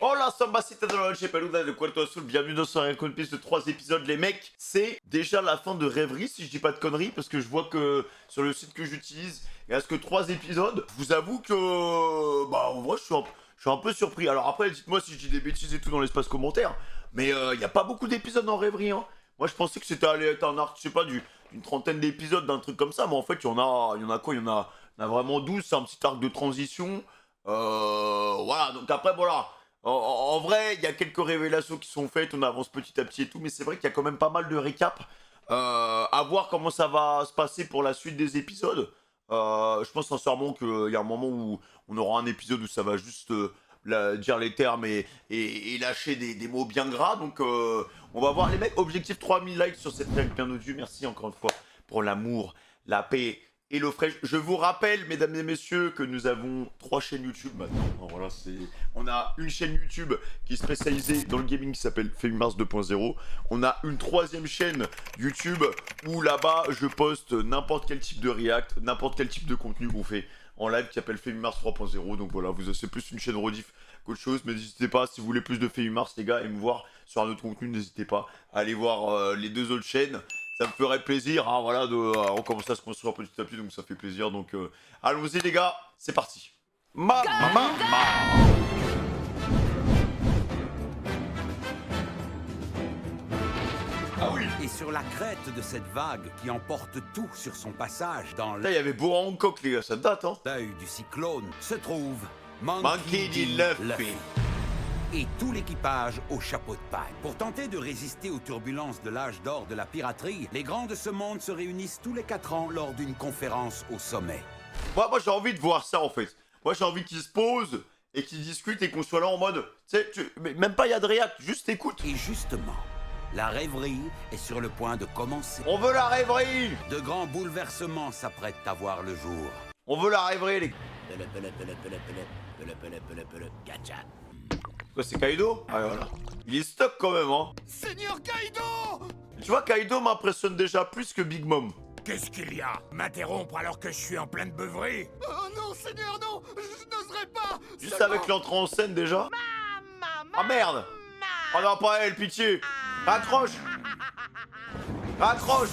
Hola, Sambacita de la Noche Peluda de Cuarto Azul, bienvenue dans ce One Piece de 3 épisodes les mecs. C'est déjà la fin de Rêverie si je dis pas de conneries, parce que je vois que sur le site que j'utilise, il reste que 3 épisodes. Je vous avoue que, bah en vrai je suis un peu surpris. Alors après dites-moi si je dis des bêtises et tout dans l'espace commentaire, mais il n'y a pas beaucoup d'épisodes en Rêverie hein. Moi je pensais que c'était allé être un arc, je sais pas, d'une trentaine d'épisodes, d'un truc comme ça, mais en fait il y en a quoi, il y en a vraiment 12, c'est un petit arc de transition. Voilà, donc après voilà. En vrai, il y a quelques révélations qui sont faites, on avance petit à petit et tout, mais c'est vrai qu'il y a quand même pas mal de récaps. À voir comment ça va se passer pour la suite des épisodes. Je pense sincèrement qu'il y a un moment où on aura un épisode où ça va juste dire les termes et lâcher des mots bien gras. Donc on va voir les mecs. Objectif 3000 likes sur cette règle bien au-dessus. Merci encore une fois pour l'amour, la paix et l'eau fraîche. Je vous rappelle, mesdames et messieurs, que nous avons 3 chaînes YouTube maintenant. Voilà, on a une chaîne YouTube qui est spécialisée dans le gaming qui s'appelle Femimars 2.0. On a une 3e chaîne YouTube où là-bas je poste n'importe quel type de react, n'importe quel type de contenu qu'on fait en live qui s'appelle Femimars 3.0. Donc voilà, c'est plus une chaîne rediff qu'autre chose. Mais n'hésitez pas, si vous voulez plus de Femimars les gars et me voir sur un autre contenu, n'hésitez pas à aller voir les 2 autres chaînes. Ça me ferait plaisir, hein, voilà, on commence à se construire petit à petit, donc ça fait plaisir. Donc allons-y les gars, c'est parti. Ah oui. Et sur la crête de cette vague qui emporte tout sur son passage dans Là, il y avait beau Hancock les gars, ça date hein. l'œil du cyclone se trouve Monkey D. Luffy. Et tout l'équipage au chapeau de paille. Pour tenter de résister aux turbulences de l'âge d'or de la piraterie, les grands de ce monde se réunissent tous les 4 ans lors d'une conférence au sommet. Moi j'ai envie de voir ça en fait. Moi j'ai envie qu'ils se posent et qu'ils discutent et qu'on soit là en mode, tu sais, même pas il y a de réact, juste écoute. Et justement, la rêverie est sur le point de commencer. On veut la rêverie. De grands bouleversements s'apprêtent à voir le jour. On veut la rêverie les gars. Gacha. Quoi, c'est Kaido? Ah voilà. Il est stock quand même hein. Seigneur Kaido! Tu vois, Kaido m'impressionne déjà plus que Big Mom. Qu'est-ce qu'il y a? M'interrompre alors que je suis en pleine beuverie? Oh non, Seigneur, non! Je n'oserais pas! Juste avec l'entrée en scène déjà. Ah merde! Oh non, pas elle, pitié! Raccroche! Raccroche!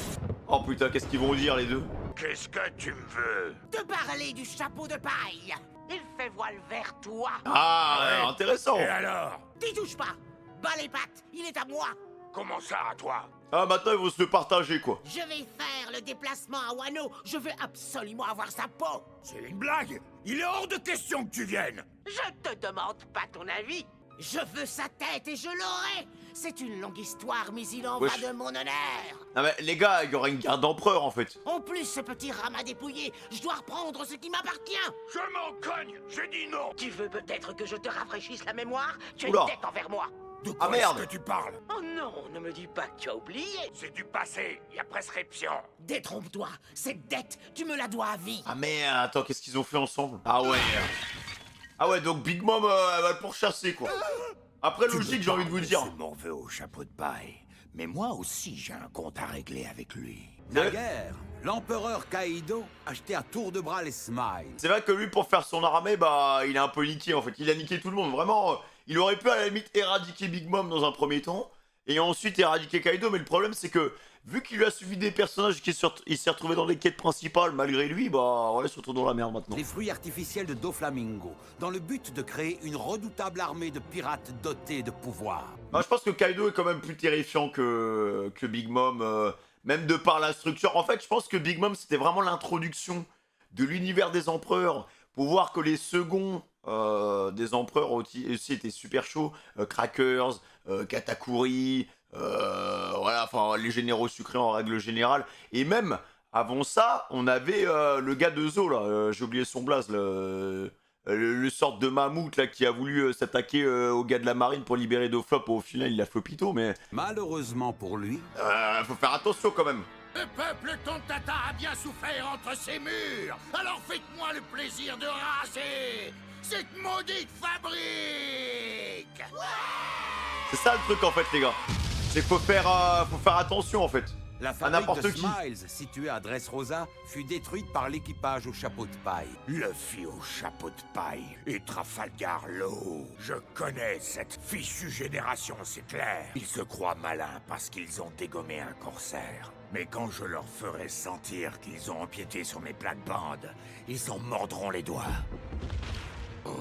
Oh putain, qu'est-ce qu'ils vont dire les deux? Qu'est-ce que tu me veux? De parler du chapeau de paille. Il fait voile vers toi. Ah, Ouais. intéressant! Et alors? T'y touches pas. Bas les pattes, il est à moi. Comment ça, à toi? Ah, maintenant ils vont se le partager quoi. Je vais faire le déplacement à Wano. Je veux absolument avoir sa peau. C'est une blague? Il est hors de question que tu viennes! Je te demande pas ton avis. Je veux sa tête et je l'aurai. C'est une longue histoire, mais il en Wesh. va de mon honneur. Ah mais les gars, il y aura une garde d'empereur en fait. En plus, ce petit ramas dépouillé, je dois reprendre ce qui m'appartient. Je m'en cogne! J'ai dit non! Tu veux peut-être que je te rafraîchisse la mémoire? Tu as Oula. une tête envers moi. De quoi Ah, merde. est-ce que tu parles? Oh non, ne me dis pas que tu as oublié. C'est du passé, y a prescription. Détrompe-toi, cette dette, tu me la dois à vie. Ah merde, attends, qu'est-ce qu'ils ont fait ensemble? Ah ouais. Ah ouais, donc Big Mom, elle va le pourchasser quoi. Après logique, j'ai envie de vous dire. Je m'en veux au chapeau de paille. Mais moi aussi, j'ai un compte à régler avec lui. Naguère, l'empereur Kaido achetait à tour de bras les Smiles. C'est vrai que lui, pour faire son armée, bah, il est un peu niqué en fait. Il a niqué tout le monde. Vraiment, il aurait pu à la limite éradiquer Big Mom dans un premier temps et ensuite éradiquer Kaido. Mais le problème, c'est que vu qu'il lui a suivi des personnages et qu'il s'est retrouvé dans les quêtes principales malgré lui, bah, voilà, il se retrouve dans la merde maintenant. Les fruits artificiels de Doflamingo, dans le but de créer une redoutable armée de pirates dotés de pouvoir. Bah, je pense que Kaido est quand même plus terrifiant que Big Mom, même de par la structure. En fait, je pense que Big Mom, c'était vraiment l'introduction de l'univers des empereurs pour voir que les seconds des empereurs aussi étaient super chauds. Crackers, Katakuri, voilà, enfin les généraux sucrés en règle générale. Et même avant ça, on avait le gars de Zo là, j'ai oublié son blaze, le sorte de mammouth là qui a voulu s'attaquer au gars de la marine pour libérer Doflop. Au final, il a flopito, mais Malheureusement pour lui, faut faire attention quand même. Le peuple Tontata a bien souffert entre ces murs. Alors faites-moi le plaisir de raser cette maudite fabrique. C'est ça le truc en fait les gars. C'est qu'il faut faire attention en fait. La fabrique n'importe de qui. Smiles, située à Dressrosa, fut détruite par l'équipage au chapeau de paille. Luffy au chapeau de paille et Trafalgar Law. Je connais cette fichue génération, c'est clair. Ils se croient malins parce qu'ils ont dégommé un corsaire. Mais quand je leur ferai sentir qu'ils ont empiété sur mes plates-bandes, ils en mordront les doigts.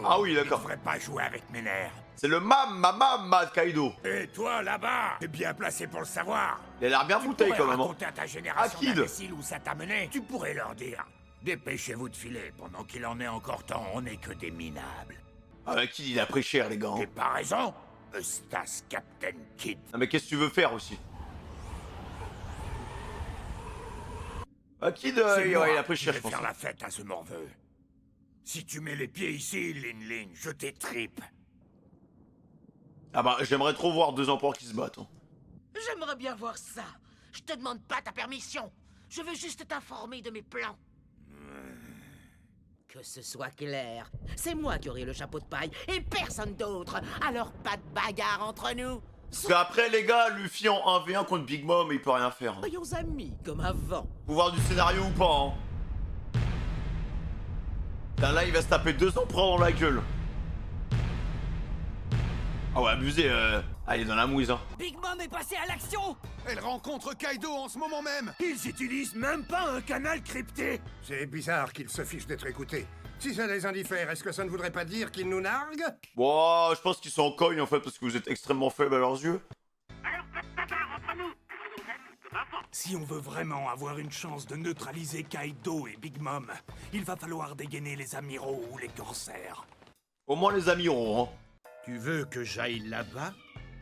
Ah oui, Ils d'accord. devraient pas jouer avec mes nerfs. C'est le mamma de Kaido. Et toi, là-bas, t'es bien placé pour le savoir. Il a l'air bien Tu bouteille pourrais quand même. Hein. raconter à ta génération Akid. d'imbéciles où ça t'a mené. Tu pourrais leur dire. Dépêchez-vous de filer, pendant qu'il en est encore temps, on n'est que des minables. Ah bah Kid, il a pris cher les gars. T'es Hein. pas raison, Eustace Captain Kidd. Non mais qu'est-ce que tu veux faire aussi? Ah Kid, C'est ouais, moi il a pris qui cher vais je pense. faire la fête à ce morveux. Si tu mets les pieds ici, Lin, je t'étripe. Ah bah j'aimerais trop voir deux empereurs qui se battent. Hein. J'aimerais bien voir ça. Je te demande pas ta permission. Je veux juste t'informer de mes plans. Que ce soit clair, c'est moi qui aurai le chapeau de paille et personne d'autre. Alors pas de bagarre entre nous. Parce qu'après les gars, Luffy en 1v1 contre Big Mom, il peut rien faire. Hein. Soyons amis comme avant. Pouvoir du scénario ou pas. Hein. Putain, là il va se taper deux empereurs dans la gueule. Ah ouais abusé, ah il est dans la mouise hein. Big Mom est passé à l'action. Elle rencontre Kaido en ce moment même. Ils utilisent même pas un canal crypté. C'est bizarre qu'ils se fichent d'être écoutés. Si ça les indiffère, est-ce que ça ne voudrait pas dire qu'ils nous narguent? Bon, je pense qu'ils sont en cogne en fait parce que vous êtes extrêmement faibles à leurs yeux. Si on veut vraiment avoir une chance de neutraliser Kaido et Big Mom, il va falloir dégainer les amiraux ou les corsaires. Au moins les amiraux hein. Tu veux que j'aille là-bas,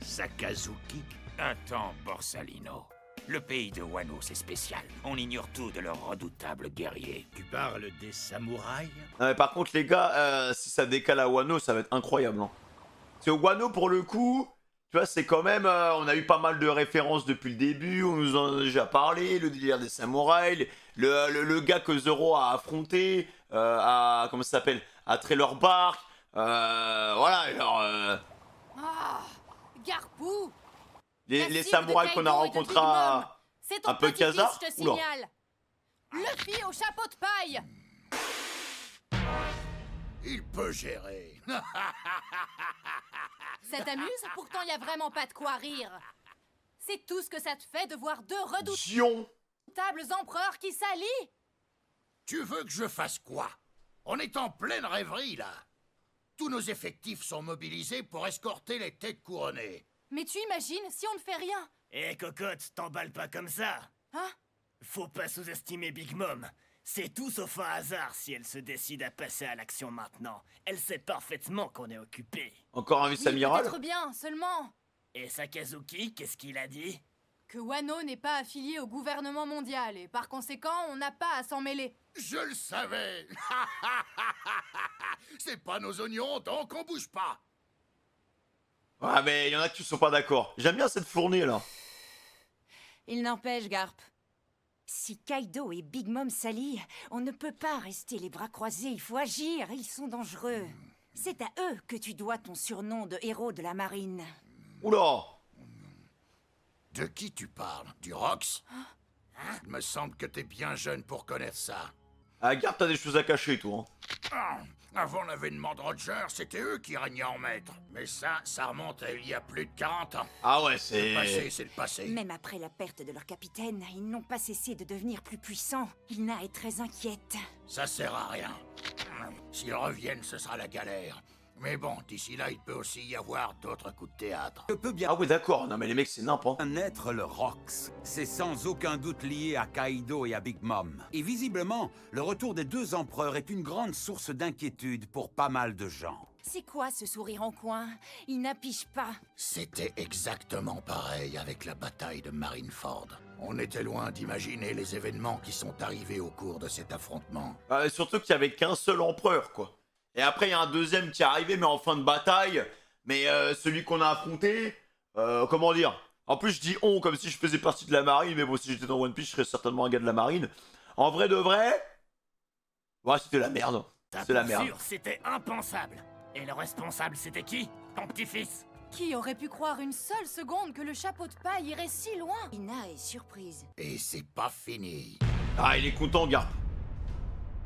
Sakazuki? Attends, Borsalino. Le pays de Wano, c'est spécial. On ignore tout de leurs redoutables guerriers. Tu parles des samouraïs? Non, mais par contre les gars, si ça décale à Wano, ça va être incroyable. Hein. Parce que Wano pour le coup, tu vois, c'est quand même, on a eu pas mal de références depuis le début, on nous en a déjà parlé, le délire des samouraïs, le gars que Zoro a affronté, comment ça s'appelle, à Trailer Bark, voilà, alors, Ah, Garpou. les samouraïs qu'on a rencontrés à... C'est ton un peu petit-fils, Khazar? je te Oula. signale. Luffy au chapeau de paille. Il peut gérer. Ça t'amuse? Pourtant, y a vraiment pas de quoi rire. C'est tout ce que ça te fait de voir deux Gion. redoutables empereurs qui s'allient. Tu veux que je fasse quoi? On est en pleine rêverie, là. Tous nos effectifs sont mobilisés pour escorter les têtes couronnées. Mais tu imagines si on ne fait rien? Eh cocotte, t'emballes pas comme ça. Hein? Faut pas sous-estimer Big Mom. C'est tout sauf un hasard si elle se décide à passer à l'action maintenant. Elle sait parfaitement qu'on est occupé. Encore un Oui, vice-amiral. peut-être bien, seulement Et Sakazuki, qu'est-ce qu'il a dit? que Wano n'est pas affilié au gouvernement mondial et par conséquent, on n'a pas à s'en mêler. Je le savais. C'est pas nos oignons, donc on bouge pas. Ah mais il y en a qui sont pas d'accord. J'aime bien cette fournée là. Il n'empêche, Garp. Si Kaido et Big Mom s'allient, on ne peut pas rester les bras croisés, il faut agir, ils sont dangereux. C'est à eux que tu dois ton surnom de héros de la marine. Oula. De qui tu parles? Du Rox? Hein? Il me semble que t'es bien jeune pour connaître ça. Ah Garp, t'as des choses à cacher toi. Hein. Ah, avant l'avènement de Roger, c'était eux qui régnaient en maître. Mais ça remonte à il y a plus de 40 ans. Ah ouais, Le passé, c'est le passé. Même après la perte de leur capitaine, ils n'ont pas cessé de devenir plus puissants. Ina est très inquiète. Ça sert à rien. S'ils reviennent, ce sera la galère. Mais bon, d'ici là, il peut aussi y avoir d'autres coups de théâtre. Que peut bien Ah ouais d'accord, non mais les mecs c'est nimp hein. être le Rox? C'est sans aucun doute lié à Kaido et à Big Mom. Et visiblement, le retour des deux empereurs est une grande source d'inquiétude pour pas mal de gens. C'est quoi ce sourire en coin? Il n'appiche pas. C'était exactement pareil avec la bataille de Marineford. On était loin d'imaginer les événements qui sont arrivés au cours de cet affrontement. Et surtout qu'il y avait qu'un seul empereur quoi. Et après il y a un deuxième qui est arrivé mais en fin de bataille. Mais celui qu'on a affronté, comment dire? En plus je dis on comme si je faisais partie de la marine. Mais bon si j'étais dans One Piece je serais certainement un gars de la marine. En vrai de vrai, ouais c'était la merde. C'est la merde. Sûr, c'était impensable. Et le responsable, c'était qui? Ton petit-fils? Qui aurait pu croire une seule seconde que le chapeau de paille irait si loin? Ina est surprise. Et c'est pas fini. Ah, il est content, Garp.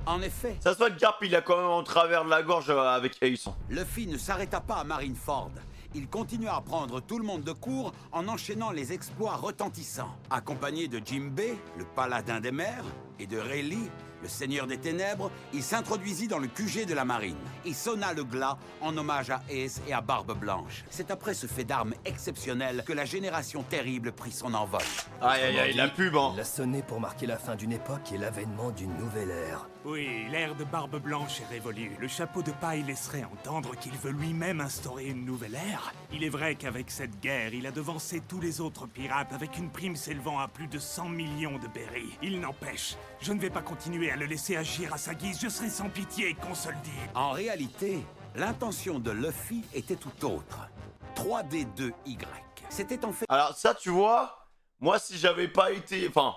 En effet, Ça se voit que Garp, il a quand même en travers de la gorge avec Ace. Luffy ne s'arrêta pas à Marineford. Il continua à prendre tout le monde de court en enchaînant les exploits retentissants. Accompagné de Jinbei, le paladin des mers, et de Rayleigh, le seigneur des ténèbres, il s'introduisit dans le QG de la marine. Il sonna le glas en hommage à Ace et à Barbe Blanche. C'est après ce fait d'armes exceptionnel que la génération terrible prit son envol. Aïe aïe aïe, la pub, hein. Il a sonné pour marquer la fin d'une époque et l'avènement d'une nouvelle ère. Oui, l'ère de Barbe Blanche est révolue. Le chapeau de paille laisserait entendre qu'il veut lui-même instaurer une nouvelle ère. Il est vrai qu'avec cette guerre, il a devancé tous les autres pirates avec une prime s'élevant à plus de 100 millions de berries. Il n'empêche, je ne vais pas continuer à le laisser agir à sa guise. Je serai sans pitié, qu'on se le dise. En réalité, l'intention de Luffy était tout autre. 3D2Y. C'était en fait... Alors ça, tu vois, moi, si j'avais pas été... Enfin,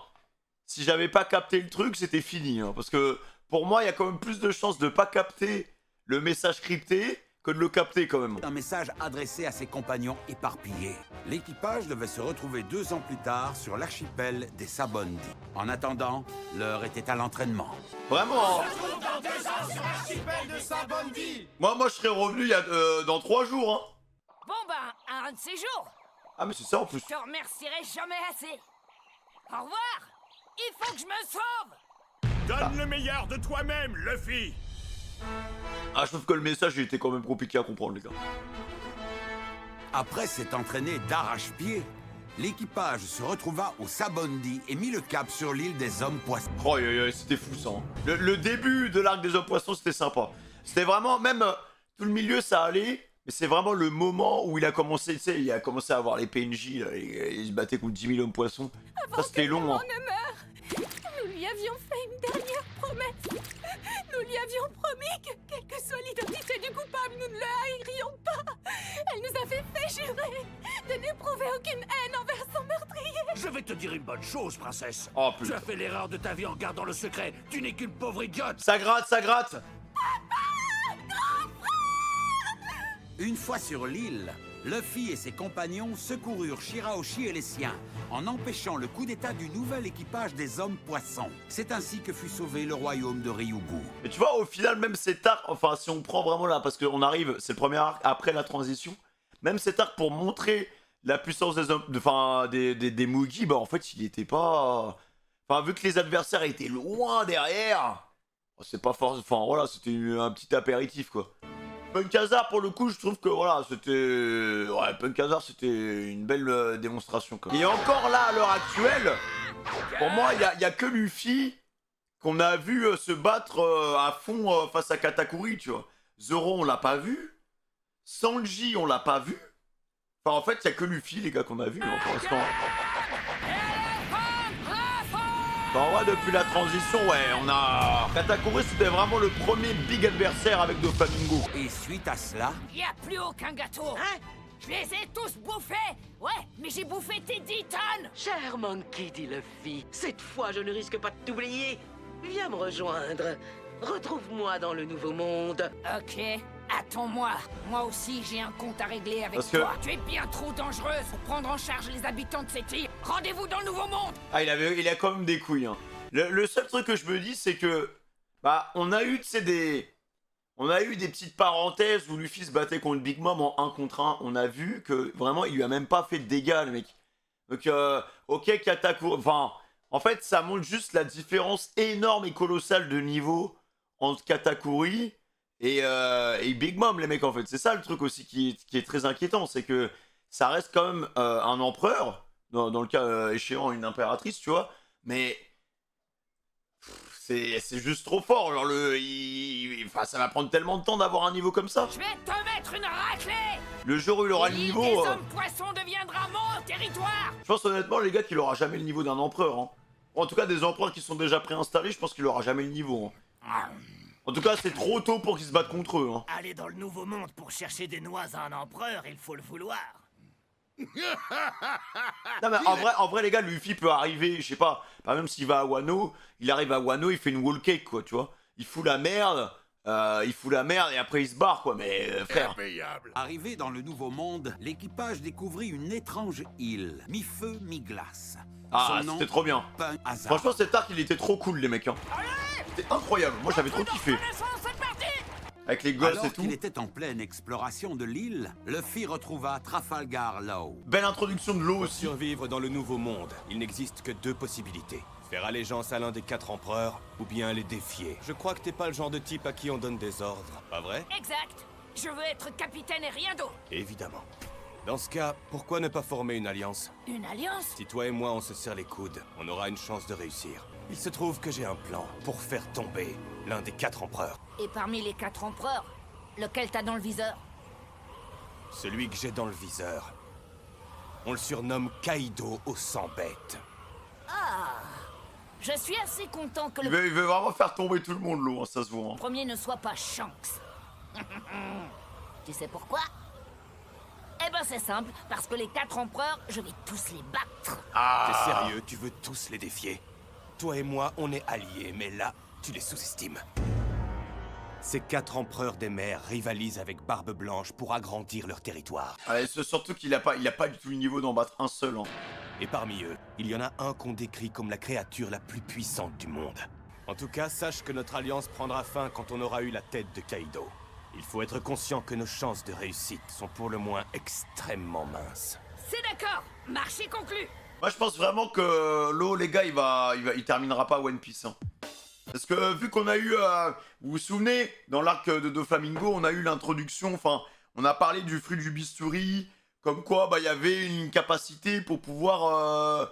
si j'avais pas capté le truc, c'était fini. Hein, parce que, pour moi, il y a quand même plus de chances de pas capter le message crypté que de le capter, quand même. un message adressé à ses compagnons éparpillés. L'équipage devait se retrouver 2 ans plus tard sur l'archipel des Sabondi. En attendant, l'heure était à l'entraînement. Vraiment. Moi, je serais revenu dans 3 jours, hein. Bon ben, un de ces jours. Ah, mais c'est ça, en plus. Je te remercierai jamais assez. Au revoir. Il faut que je me sauve. Donne le meilleur de toi-même, Luffy. Ah, je trouve que le message, il était quand même compliqué à comprendre, les gars. Après s'être entraîné d'arrache-pied, l'équipage se retrouva au Sabondi et mit le cap sur l'île des hommes poissons. Oh, c'était fou, ça. Hein. Le début de l'arc des hommes poissons, c'était sympa. C'était vraiment, même tout le milieu, ça allait. Mais c'est vraiment le moment où il a commencé, tu sais, il a commencé à avoir les PNJ, là, il se battait contre 10 000 hommes poissons. Ça, c'était long, hein. Nous lui avions fait une dernière promesse. Nous lui avions promis que, quelle que soit l'identité du coupable, nous ne le haïrions pas. Elle nous avait fait jurer de n'éprouver aucune haine envers son meurtrier. Je vais te dire une bonne chose, princesse. Oh, Tu putain. as fait l'erreur de ta vie en gardant le secret. Tu n'es qu'une pauvre idiote. Ça gratte, ça gratte. Une fois sur l'île, Luffy et ses compagnons secoururent Shirahoshi et les siens, en empêchant le coup d'état du nouvel équipage des hommes poissons. C'est ainsi que fut sauvé le royaume de Ryugu. Mais tu vois, au final, même cet arc, enfin, si on prend vraiment là, parce qu'on arrive, c'est le premier arc après la transition, même cet arc pour montrer la puissance des hommes, enfin, des Mugi, bah en fait, il était pas. Enfin, vu que les adversaires étaient loin derrière, c'est pas fort. Enfin, voilà, c'était un petit apéritif, quoi. Punk Hazard, pour le coup, je trouve que voilà, c'était. Ouais, Punk Hazard, c'était une belle démonstration, quoi. Et encore là, à l'heure actuelle, pour moi, il y a que Luffy qu'on a vu se battre à fond face à Katakuri, tu vois. Zoro, on l'a pas vu. Sanji, on l'a pas vu. Enfin, en fait, il y a que Luffy, les gars, qu'on a vu, hein, pour l'instant. Enfin, ouais, depuis la transition, ouais, on a... Katakuri, c'était vraiment le premier big adversaire avec Doflamingo. Et suite à cela, Y a plus aucun gâteau. Hein? Je les ai tous bouffés. Ouais, mais j'ai bouffé tes 10 tonnes. Cher Monkey, dit Luffy, cette fois je ne risque pas de t'oublier. Viens me rejoindre. Retrouve-moi dans le nouveau monde. Ok, attends-moi. Moi aussi, j'ai un compte à régler avec Parce que- toi. Tu es bien trop dangereuse pour prendre en charge les habitants de cette île. Rendez-vous dans le nouveau monde. Ah, il a quand même des couilles, hein. Le seul truc que je me dis, c'est que... Bah, on a eu, tu sais, On a eu des petites parenthèses où Luffy se battait contre Big Mom en 1 contre 1. On a vu que, vraiment, il lui a même pas fait de dégâts, le mec. Donc, ok, Katakuri... Enfin, en fait, ça montre juste la différence énorme et colossale de niveau entre Katakuri et Big Mom, les mecs, en fait. C'est ça le truc aussi qui est très inquiétant, c'est que ça reste quand même un empereur, dans le cas échéant une impératrice, tu vois, mais c'est juste trop fort, genre enfin, ça va prendre tellement de temps d'avoir un niveau comme ça. Je vais te mettre une raclée. Le jour où il aura le L'île niveau, des hommes poissons deviendra mon territoire. je pense honnêtement, les gars, qu'il aura jamais le niveau d'un empereur, hein. En tout cas, des empereurs qui sont déjà préinstallés, je pense qu'il aura jamais le niveau, hein. En tout cas, c'est trop tôt pour qu'ils se battent contre eux, hein. Aller dans le nouveau monde pour chercher des noix à un empereur, il faut le vouloir. Non mais en vrai les gars, Luffy peut arriver, je sais pas, par exemple s'il va à Wano, il arrive à Wano, il fait une wall cake quoi, tu vois. Il fout la merde, il fout la merde et après il se barre, quoi. Mais frère. Impayable. Arrivé dans le Nouveau Monde, l'équipage découvrit une étrange île, mi-feu, mi-glace. Ah, Son nom, c'était trop bien. pas un hasard. Franchement, cet arc, il était trop cool, les mecs. Hein. C'était incroyable. Moi, j'avais trop kiffé. Avec les gosses Alors et tout. qu'il était en pleine exploration de l'île, Luffy retrouva Trafalgar Law. Belle introduction de l'eau Pour aussi. survivre dans le Nouveau Monde, il n'existe que 2 possibilités. Faire allégeance à l'un des 4 empereurs, ou bien les défier. Je crois que t'es pas le genre de type à qui on donne des ordres, pas vrai? Exact. Je veux être capitaine et rien d'autre. Évidemment. Dans ce cas, pourquoi ne pas former une alliance? Une alliance? Si toi et moi on se serre les coudes, on aura une chance de réussir. Il se trouve que j'ai un plan pour faire tomber l'un des 4 empereurs. Et parmi les 4 empereurs, lequel t'as dans le viseur? Celui que j'ai dans le viseur. On le surnomme Kaido aux 100 bêtes. Ah, je suis assez content que Il le veut vraiment faire tomber tout le monde, l'eau, hein, ça se voit. Hein. premier ne soit pas Shanks. Tu sais pourquoi? Eh ben c'est simple, parce que les 4 empereurs, je vais tous les battre. T'es sérieux? Tu veux tous les défier? Toi et moi, on est alliés, mais là, tu les sous-estimes. Ces 4 empereurs des mers rivalisent avec Barbe Blanche pour agrandir leur territoire. Allez, surtout qu'il a pas du tout le niveau d'en battre un seul. Hein. Et parmi eux, il y en a un qu'on décrit comme la créature la plus puissante du monde. En tout cas, sache que notre alliance prendra fin quand on aura eu la tête de Kaido. Il faut être conscient que nos chances de réussite sont pour le moins extrêmement minces. C'est d'accord, marché conclu. Moi, je pense vraiment que l'eau, les gars, il terminera pas One Piece. Hein. Parce que vu qu'on a eu, vous vous souvenez, dans l'arc de Doflamingo, on a eu l'introduction, enfin, on a parlé du fruit du bistouri, comme quoi, bah, il y avait une capacité pour pouvoir,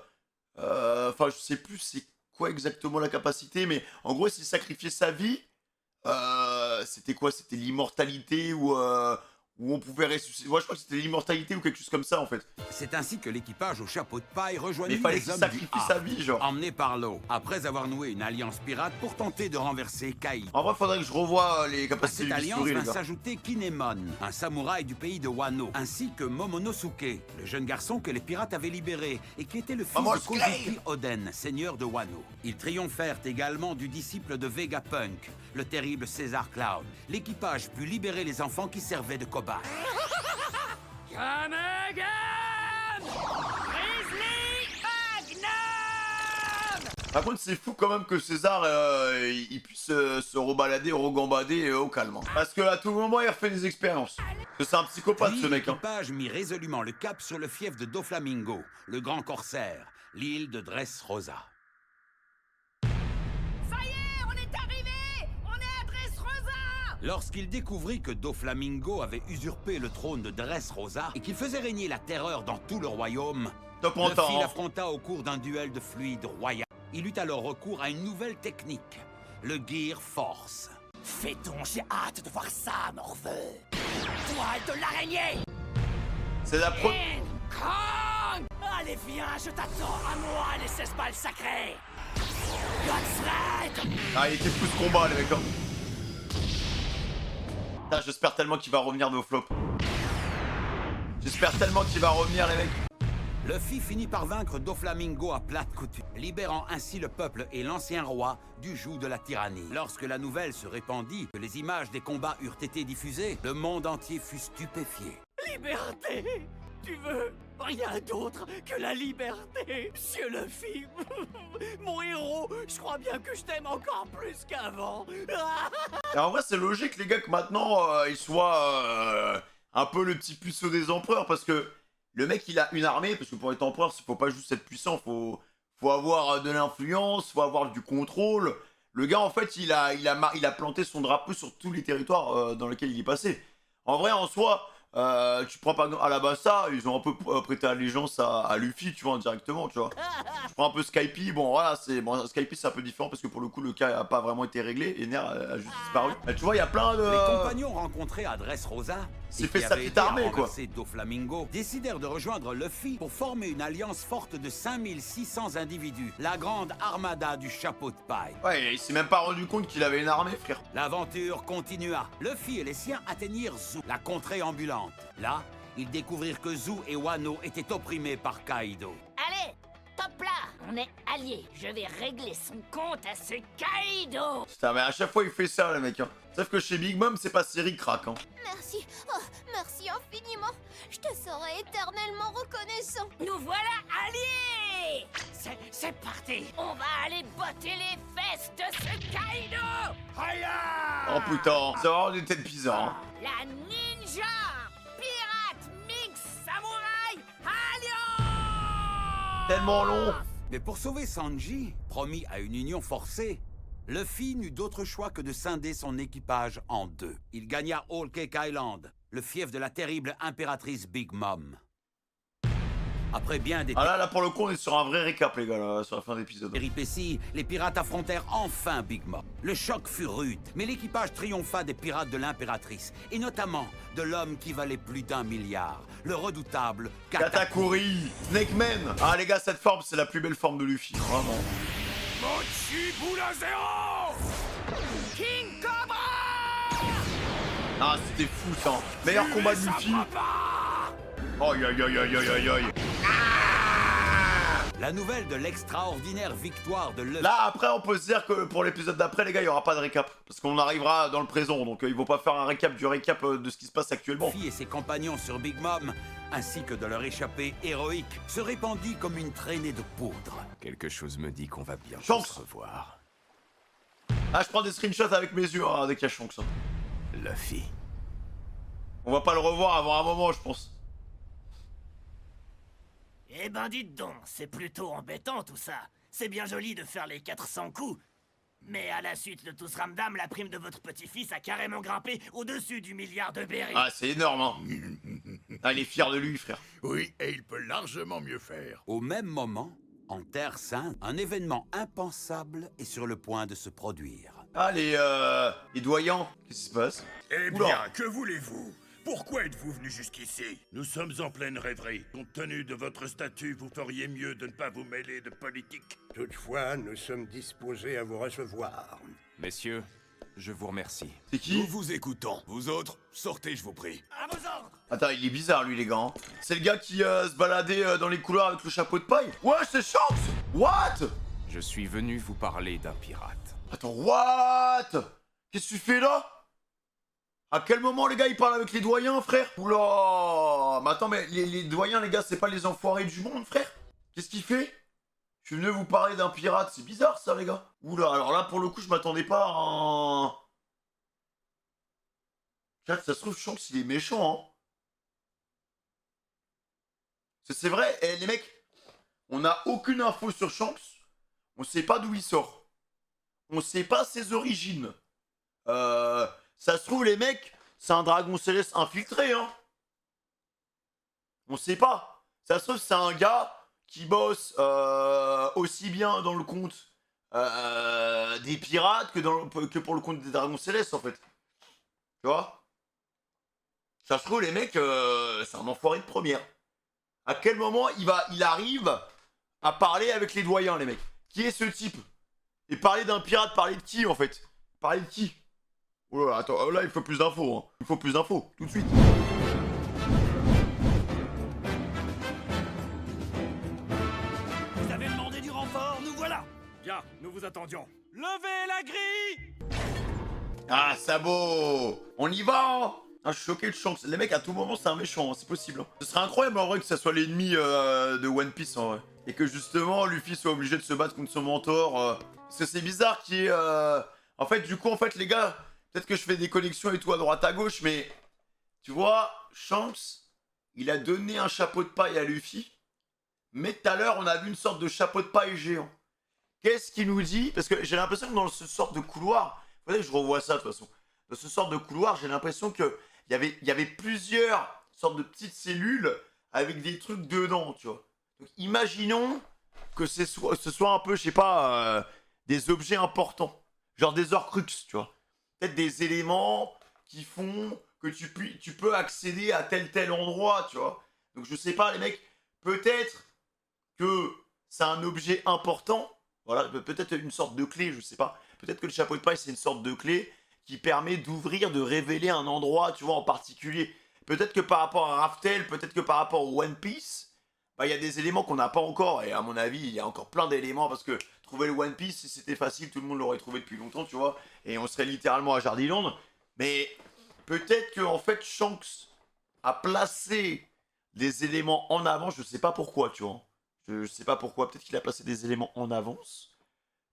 enfin, je sais plus c'est quoi exactement la capacité, mais en gros, s'il sacrifiait sa vie, c'était quoi? C'était l'immortalité ou où on pouvait ressusciter. Moi, je crois que c'était l'immortalité ou quelque chose comme ça, en fait. C'est ainsi que l'équipage au chapeau de paille Mais rejoignit il fallait les qu'il hommes sacrifie du sa Arc, vie, genre. emmenés par l'eau, après avoir noué une alliance pirate pour tenter de renverser Kaido. En vrai, faudrait que je revoie les À capacités cette du alliance bistouri, les va gars. s'ajouter Kinemon, un samouraï du pays de Wano, ainsi que Momonosuke, le jeune garçon que les pirates avaient libéré et qui était le fils Maman, de Kozuki Oden, seigneur de Wano. Ils triomphèrent également du disciple de Vegapunk, le terrible César Cloud. L'équipage put libérer les enfants qui servaient de cobayes. Par contre, c'est fou quand même que César, il puisse se rebalader, regambader au calme. Hein. Parce que à tout moment, il refait des expériences. Parce que c'est un psychopathe, Puis, ce mec. Hein. l'équipage mit résolument le cap sur le fief de Doflamingo, le grand corsaire, l'île de Dressrosa. Ça y est, on est arrivé! On est à Dressrosa! Lorsqu'il découvrit que Doflamingo avait usurpé le trône de Dressrosa et qu'il faisait régner la terreur dans tout le royaume, Top en Luffy temps. Hein. l'affronta au cours d'un duel de fluide royal. Il eut alors recours à une nouvelle technique, le Gear Force. Fais donc, j'ai hâte de voir ça, Morveux. Toile de l'araignée. C'est la pro... Kong! Allez, viens, je t'attends à moi, les 16 balles sacrées. Godfred! Ah, il était plus de combat, les mecs. Hein. Putain, j'espère tellement qu'il va revenir de flop. J'espère tellement qu'il va revenir, les mecs. Luffy finit par vaincre Doflamingo à plate couture, libérant ainsi le peuple et l'ancien roi du joug de la tyrannie. Lorsque la nouvelle se répandit, que les images des combats eurent été diffusées, le monde entier fut stupéfié. Liberté! Tu veux rien d'autre que la liberté, Monsieur Luffy? Mon héros, je crois bien que je t'aime encore plus qu'avant. Et en vrai, c'est logique, les gars, que maintenant, il soit un peu le petit puceau des empereurs, parce que le mec, il a une armée, parce que pour être empereur, faut pas juste être puissant, faut avoir de l'influence, faut avoir du contrôle. Le gars, en fait, il a planté son drapeau sur tous les territoires dans lesquels il est passé. En vrai, en soi, tu prends par exemple Alabasta, ils ont un peu prêté allégeance à Luffy, tu vois, indirectement, tu vois. Je prends un peu Skypie, bon voilà, Skypie c'est un peu différent parce que pour le coup le cas a pas vraiment été réglé et Ner a juste disparu. Et tu vois, il y a plein de... Les compagnons rencontrés à Dressrosa, s'est fait sa petite armée, quoi. Doflamingo, décidèrent de rejoindre Luffy pour former une alliance forte de 5600 individus, la grande armada du chapeau de paille. Ouais, il s'est même pas rendu compte qu'il avait une armée, frère. L'aventure continua. Luffy et les siens atteignirent Zou, la contrée ambulante. Là, ils découvrirent que Zou et Wano étaient opprimés par Kaido. Allez, top là! On est alliés. Je vais régler son compte à ce Kaido. Putain, mais à chaque fois il fait ça, le mec. Hein. Sauf que chez Big Mom, c'est pas série crack. Hein. Merci. Oh, merci infiniment. Je te serai éternellement reconnaissant. Nous voilà alliés. C'est parti. On va aller botter les fesses de ce Kaido. Oh putain, c'est vraiment des têtes bizarres. Hein. La ninja pirate mix samouraï alliance. Tellement long. Mais pour sauver Sanji, promis à une union forcée, Luffy n'eut d'autre choix que de scinder son équipage en deux. Il gagna Whole Cake Island, le fief de la terrible impératrice Big Mom. Après bien des là pour le coup on est sur un vrai récap les gars là, sur la fin d'épisode. péripéties, les pirates affrontèrent enfin Big Mom. Le choc fut rude, mais l'équipage triompha des pirates de l'impératrice, et notamment de l'homme qui valait plus d'1 milliard, le redoutable Katakuri. Snake Man. Ah les gars, cette forme c'est la plus belle forme de Luffy, vraiment. Mochi Boula Zero. King Cobra. Ah c'était fou ça. Meilleur combat de Luffy. Aïe aïe aïe aïe aïe aïe aïe. La nouvelle de l'extraordinaire victoire de Luffy. Là après on peut se dire que pour l'épisode d'après les gars il y aura pas de récap. Parce qu'on arrivera dans le présent donc il faut pas faire un récap du récap de ce qui se passe actuellement. Luffy et ses compagnons sur Big Mom, ainsi que de leur échappée héroïque, se répandit comme une traînée de poudre. Quelque chose me dit qu'on va bien se revoir. Ah je prends des screenshots avec mes yeux hein, dès qu'il y a Shanks. Luffy. On va pas le revoir avant un moment je pense. Eh ben dites donc, c'est plutôt embêtant tout ça. C'est bien joli de faire les 400 coups. Mais à la suite de tout ce ramdam, la prime de votre petit-fils a carrément grimpé au-dessus du milliard de berry. Ah c'est énorme hein. Ah il est fier de lui frère. Oui, et il peut largement mieux faire. Au même moment, en Terre Sainte, un événement impensable est sur le point de se produire. Ah les doyens, qu'est-ce qui se passe? Eh Oula. bien, que voulez-vous? Pourquoi êtes-vous venu jusqu'ici? Nous sommes en pleine rêverie. Compte tenu de votre statut, vous feriez mieux de ne pas vous mêler de politique. Toutefois, nous sommes disposés à vous recevoir. Messieurs, je vous remercie. C'est qui? Nous vous écoutons. Vous autres, sortez, je vous prie. À vos ordres. Attends, il est bizarre lui les gars. Hein. C'est le gars qui se baladait dans les couloirs avec le chapeau de paille. Ouais, c'est Shanks. What? Je suis venu vous parler d'un pirate. Attends, what? Qu'est-ce que tu fais là? À quel moment les gars ils parlent avec les doyens frère? Oula. Mais attends mais les doyens les gars c'est pas les enfoirés du monde frère? Qu'est-ce qu'il fait? Je suis venu vous parler d'un pirate, c'est bizarre ça les gars. Oula, alors là pour le coup je m'attendais pas à un... Chat, ça se trouve Shanks il est méchant hein. C'est vrai, les mecs, on n'a aucune info sur Shanks. On sait pas d'où il sort. On sait pas ses origines. Ça se trouve les mecs, c'est un dragon céleste infiltré hein. On sait pas. Ça se trouve c'est un gars qui bosse aussi bien dans le compte des pirates que pour le compte des dragons célestes en fait. Tu vois? Ça se trouve les mecs, c'est un enfoiré de première. À quel moment il arrive à parler avec les doyens les mecs? Qui est ce type? Et parler d'un pirate, parler de qui en fait? Parler de qui? Oh là, attends, là il faut plus d'infos hein. Il faut plus d'infos, tout de suite. Vous avez demandé du renfort, nous voilà. Bien, nous vous attendions. Levez la grille. Ah sabot. On y va hein. Ah, je suis choqué de Shanks. Les mecs, à tout moment, c'est un méchant, hein, c'est possible. Hein. Ce serait incroyable en vrai que ça soit l'ennemi de One Piece en vrai. Et que justement, Luffy soit obligé de se battre contre son mentor. Parce que c'est bizarre qu'il y ait... En fait, du coup, les gars, peut-être que je fais des connexions et tout à droite à gauche, mais... Tu vois, Shanks, il a donné un chapeau de paille à Luffy. Mais tout à l'heure, on a vu une sorte de chapeau de paille géant. Qu'est-ce qu'il nous dit? Parce que j'ai l'impression que dans ce sorte de couloir... Faudrait que je revoie ça de toute façon. Dans ce sorte de couloir, j'ai l'impression que... Il y avait plusieurs sortes de petites cellules avec des trucs dedans, tu vois. Donc imaginons que ce soit un peu, je sais pas, des objets importants. Genre des Horcrux, tu vois. Peut-être des éléments qui font que tu peux accéder à tel endroit, tu vois. Donc je sais pas, les mecs, peut-être que c'est un objet important. Voilà, peut-être une sorte de clé, je sais pas. Peut-être que le chapeau de paille, c'est une sorte de clé qui permet d'ouvrir, de révéler un endroit, tu vois, en particulier. Peut-être que par rapport à Raftel, peut-être que par rapport au One Piece, bah il y a des éléments qu'on n'a pas encore, et à mon avis, il y a encore plein d'éléments, parce que trouver le One Piece, si c'était facile, tout le monde l'aurait trouvé depuis longtemps, tu vois, et on serait littéralement à Jardiland, mais peut-être que en fait, Shanks a placé des éléments en avant, je sais pas pourquoi, tu vois. Je sais pas pourquoi, peut-être qu'il a placé des éléments en avance,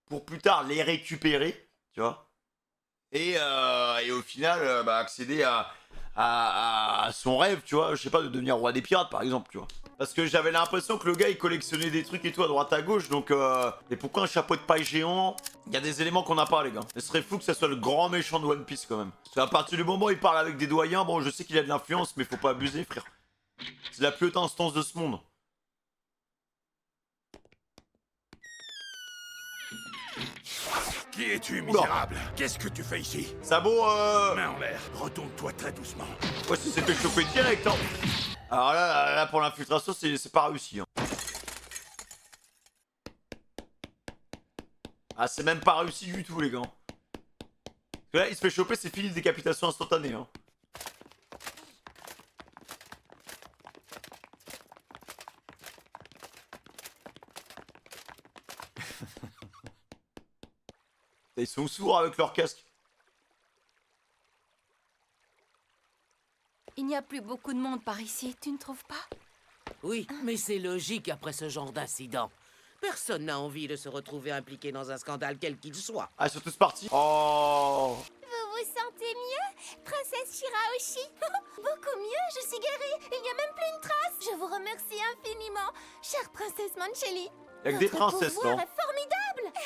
pour plus tard les récupérer, tu vois, et au final, bah, accéder à son rêve, tu vois, je sais pas, de devenir roi des pirates, par exemple, tu vois. Parce que j'avais l'impression que le gars, il collectionnait des trucs et tout à droite à gauche, donc mais pourquoi un chapeau de paille géant? Il y a des éléments qu'on n'a pas, les gars. Ce serait fou que ça soit le grand méchant de One Piece, quand même. Parce qu'à partir du moment où il parle avec des doyens, bon, je sais qu'il a de l'influence, mais faut pas abuser, frère. C'est la plus haute instance de ce monde. Qui es-tu, misérable? Qu'est-ce que tu fais ici? Sabot, Main en l'air, retourne-toi très doucement. Ouais, si c'est fait choper direct, hein. Alors là, pour l'infiltration, c'est pas réussi, hein. Ah, c'est même pas réussi du tout, les gars. Parce que là, il se fait choper, c'est fini de décapitation instantanée, hein. Ils sont sourds avec leur casque. Il n'y a plus beaucoup de monde par ici, tu ne trouves pas? Oui, mais c'est logique après ce genre d'incident. Personne n'a envie de se retrouver impliqué dans un scandale quel qu'il soit. Ah, ils sont tous partis. Oh. Vous vous sentez mieux, princesse Shirahoshi? Beaucoup mieux, je suis guérie. Il n'y a même plus une trace. Je vous remercie infiniment, chère princesse Mancheli. Il y a que des princesses, pouvoir non? est formidable.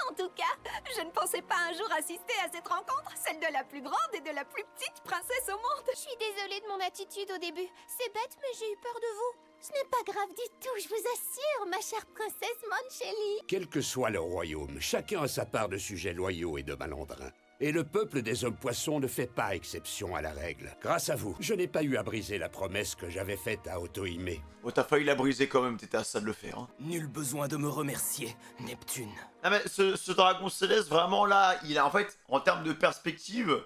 En tout cas, je ne pensais pas un jour assister à cette rencontre, celle de la plus grande et de la plus petite princesse au monde. Je suis désolée de mon attitude au début. C'est bête, mais j'ai eu peur de vous. Ce n'est pas grave du tout, je vous assure, ma chère princesse Mancheli. Quel que soit le royaume, chacun a sa part de sujets loyaux et de malandrins. Et le peuple des hommes poissons ne fait pas exception à la règle. Grâce à vous, je n'ai pas eu à briser la promesse que j'avais faite à Otohime. Oh, t'as failli la briser quand même, t'étais à ça de le faire, hein. Nul besoin de me remercier, Neptune. Ah mais ce dragon céleste, vraiment là, il a en fait, en termes de perspective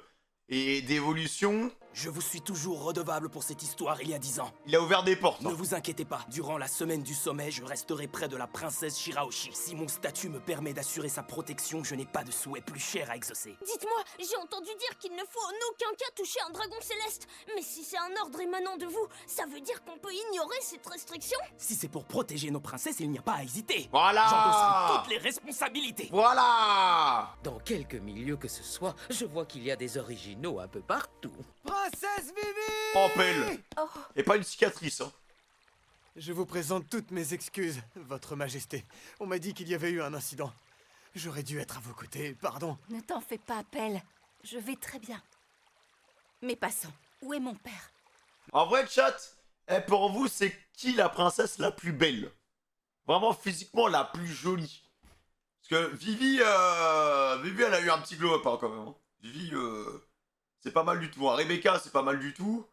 et d'évolution... Je vous suis toujours redevable pour cette histoire il y a 10 ans. Il a ouvert des portes. Ne vous inquiétez pas, durant la semaine du sommet, je resterai près de la princesse Shirahoshi. Si mon statut me permet d'assurer sa protection, je n'ai pas de souhait plus cher à exaucer. Dites-moi, j'ai entendu dire qu'il ne faut en aucun cas toucher un dragon céleste. Mais si c'est un ordre émanant de vous, ça veut dire qu'on peut ignorer cette restriction? Si c'est pour protéger nos princesses, il n'y a pas à hésiter. Voilà. J'endosserai toutes les responsabilités. Voilà. Dans quelque milieu que ce soit, je vois qu'il y a des originaux un peu partout. Princesse Vivi! En pelle. Et pas une cicatrice, hein. Je vous présente toutes mes excuses, Votre Majesté. On m'a dit qu'il y avait eu un incident. J'aurais dû être à vos côtés, pardon. Ne t'en fais pas, Pelle. Je vais très bien. Mais passons. Où est mon père? En vrai, chat, pour vous, c'est qui la princesse la plus belle? Vraiment physiquement la plus jolie. Parce que Vivi, Vivi, elle a eu un petit glow-up, hein, quand même. Hein. Vivi, c'est pas mal du tout. Hein. Rebecca, c'est pas mal du tout.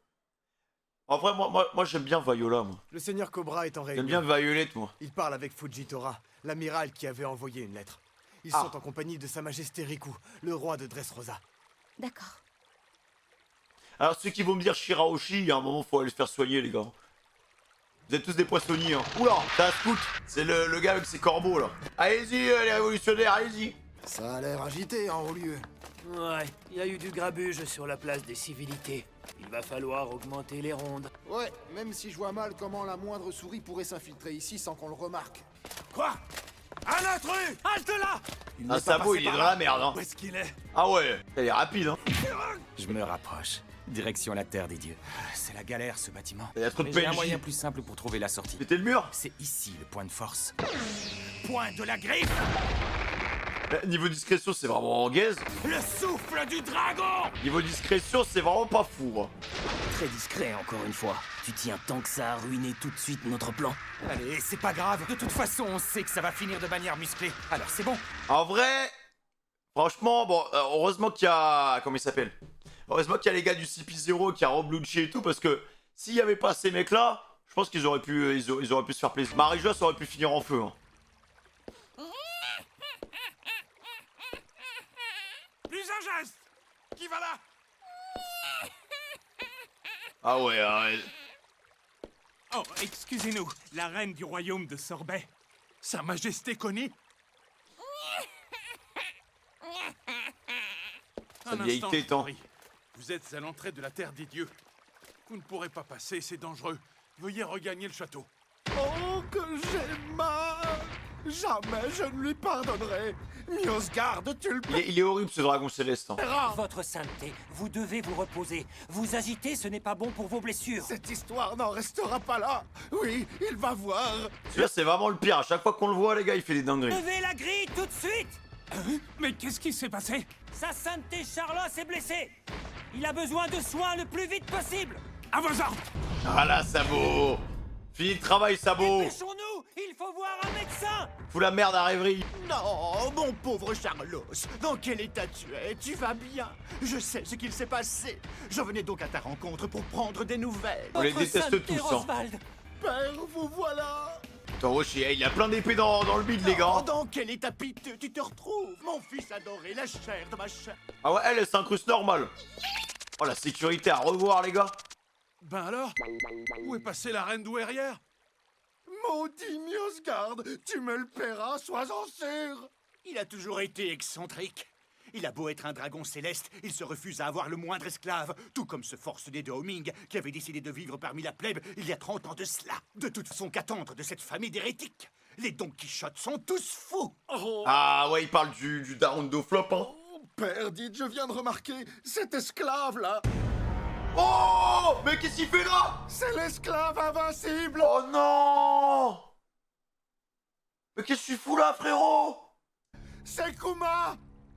En vrai, moi j'aime bien Viola, moi. Le seigneur Cobra est en réunion. J'aime bien Violette, moi. Il parle avec Fujitora, l'amiral qui avait envoyé une lettre. Ils sont en compagnie de Sa Majesté Riku, le roi de Dressrosa. D'accord. Alors, ceux qui vont me dire Shirahoshi, il y a un moment, faut aller se faire soigner, les gars. Vous êtes tous des poissonniers, hein. Oula, c'est un scout. C'est le gars avec ses corbeaux, là. Allez-y, les révolutionnaires, allez-y. Ça a l'air agité en haut lieu. Ouais, il y a eu du grabuge sur la place des civilités. Il va falloir augmenter les rondes. Ouais, même si je vois mal comment la moindre souris pourrait s'infiltrer ici sans qu'on le remarque. Quoi? Un intrus! Halte là! Un sabot, il est dans la merde, hein. Où est-ce qu'il est? Ah ouais, elle est rapide, hein. Je me rapproche. Direction la Terre des Dieux. C'est la galère, ce bâtiment. Il y a trop de Mais j'ai un PNJ. moyen plus simple pour trouver la sortie. C'était le mur? C'est ici le point de force. Point de la griffe! Niveau discrétion, c'est vraiment en gaze. Le souffle du dragon! Niveau discrétion, c'est vraiment pas fou, hein. Très discret, encore une fois. Tu tiens tant que ça a ruiné tout de suite notre plan. Allez, c'est pas grave. De toute façon, on sait que ça va finir de manière musclée. Alors c'est bon. En vrai, franchement, bon, heureusement qu'il y a... Comment il s'appelle? Heureusement qu'il y a les gars du CP0 qui a reblouché et tout, parce que s'il y avait pas ces mecs-là, je pense qu'ils auraient pu, ils auraient pu se faire plaisir. Marie-Joie, ça aurait pu finir en feu, hein. Plus un geste! Qui va là? Ah ouais, arrête. Oh, excusez-nous, la reine du royaume de Sorbet. Sa Majesté Connie? Sa vieille tête, hein. Vous êtes à l'entrée de la terre des dieux. Vous ne pourrez pas passer, c'est dangereux. Veuillez regagner le château. Oh, que j'ai mal! Jamais je ne lui pardonnerai! Miosgard, tu le... Il est horrible ce dragon céleste. Hein. Votre sainteté, vous devez vous reposer. Vous agiter, ce n'est pas bon pour vos blessures. Cette histoire n'en restera pas là. Oui, il va voir. Celui-là, c'est vraiment le pire. À chaque fois qu'on le voit, les gars, il fait des dingueries. Levez la grille tout de suite! Mais qu'est-ce qui s'est passé? Sa sainteté Charlos est blessé. Il a besoin de soins le plus vite possible. À vos ordres! Ah là, Sabot! Fini le travail, Sabot! Dépêchons-nous! Il faut voir un médecin! Fous la merde à rêverie! Non, mon pauvre Charlos, dans quel état tu es? Tu vas bien? Je sais ce qu'il s'est passé. Je venais donc à ta rencontre pour prendre des nouvelles. On les déteste tous, hein. Père, vous voilà. Attends, wesh, il y a plein d'épées dans le bide, les gars. Dans quel état piteux tu te retrouves? Mon fils adoré, la chair de ma chair. Ah ouais, elle s'incruste normal. Oh, la sécurité à revoir, les gars. Ben alors? Où est passée la reine douairière? Maudit Miosgard, tu me le paieras, sois-en sûr. Il a toujours été excentrique. Il a beau être un dragon céleste, il se refuse à avoir le moindre esclave, tout comme ce forcené de Homing qui avait décidé de vivre parmi la plèbe il y a 30 ans de cela. De toute façon, qu'attendre de cette famille d'hérétiques? Les Don Quichotte sont tous fous. Ah ouais, il parle du daron de Flop, hein. Père, dites, je viens de remarquer cet esclave-là. Oh! Mais qu'est-ce qu'il fait là? C'est l'esclave invincible. Oh non! Mais qu'est-ce que tu fous là, frérot? C'est Kuma.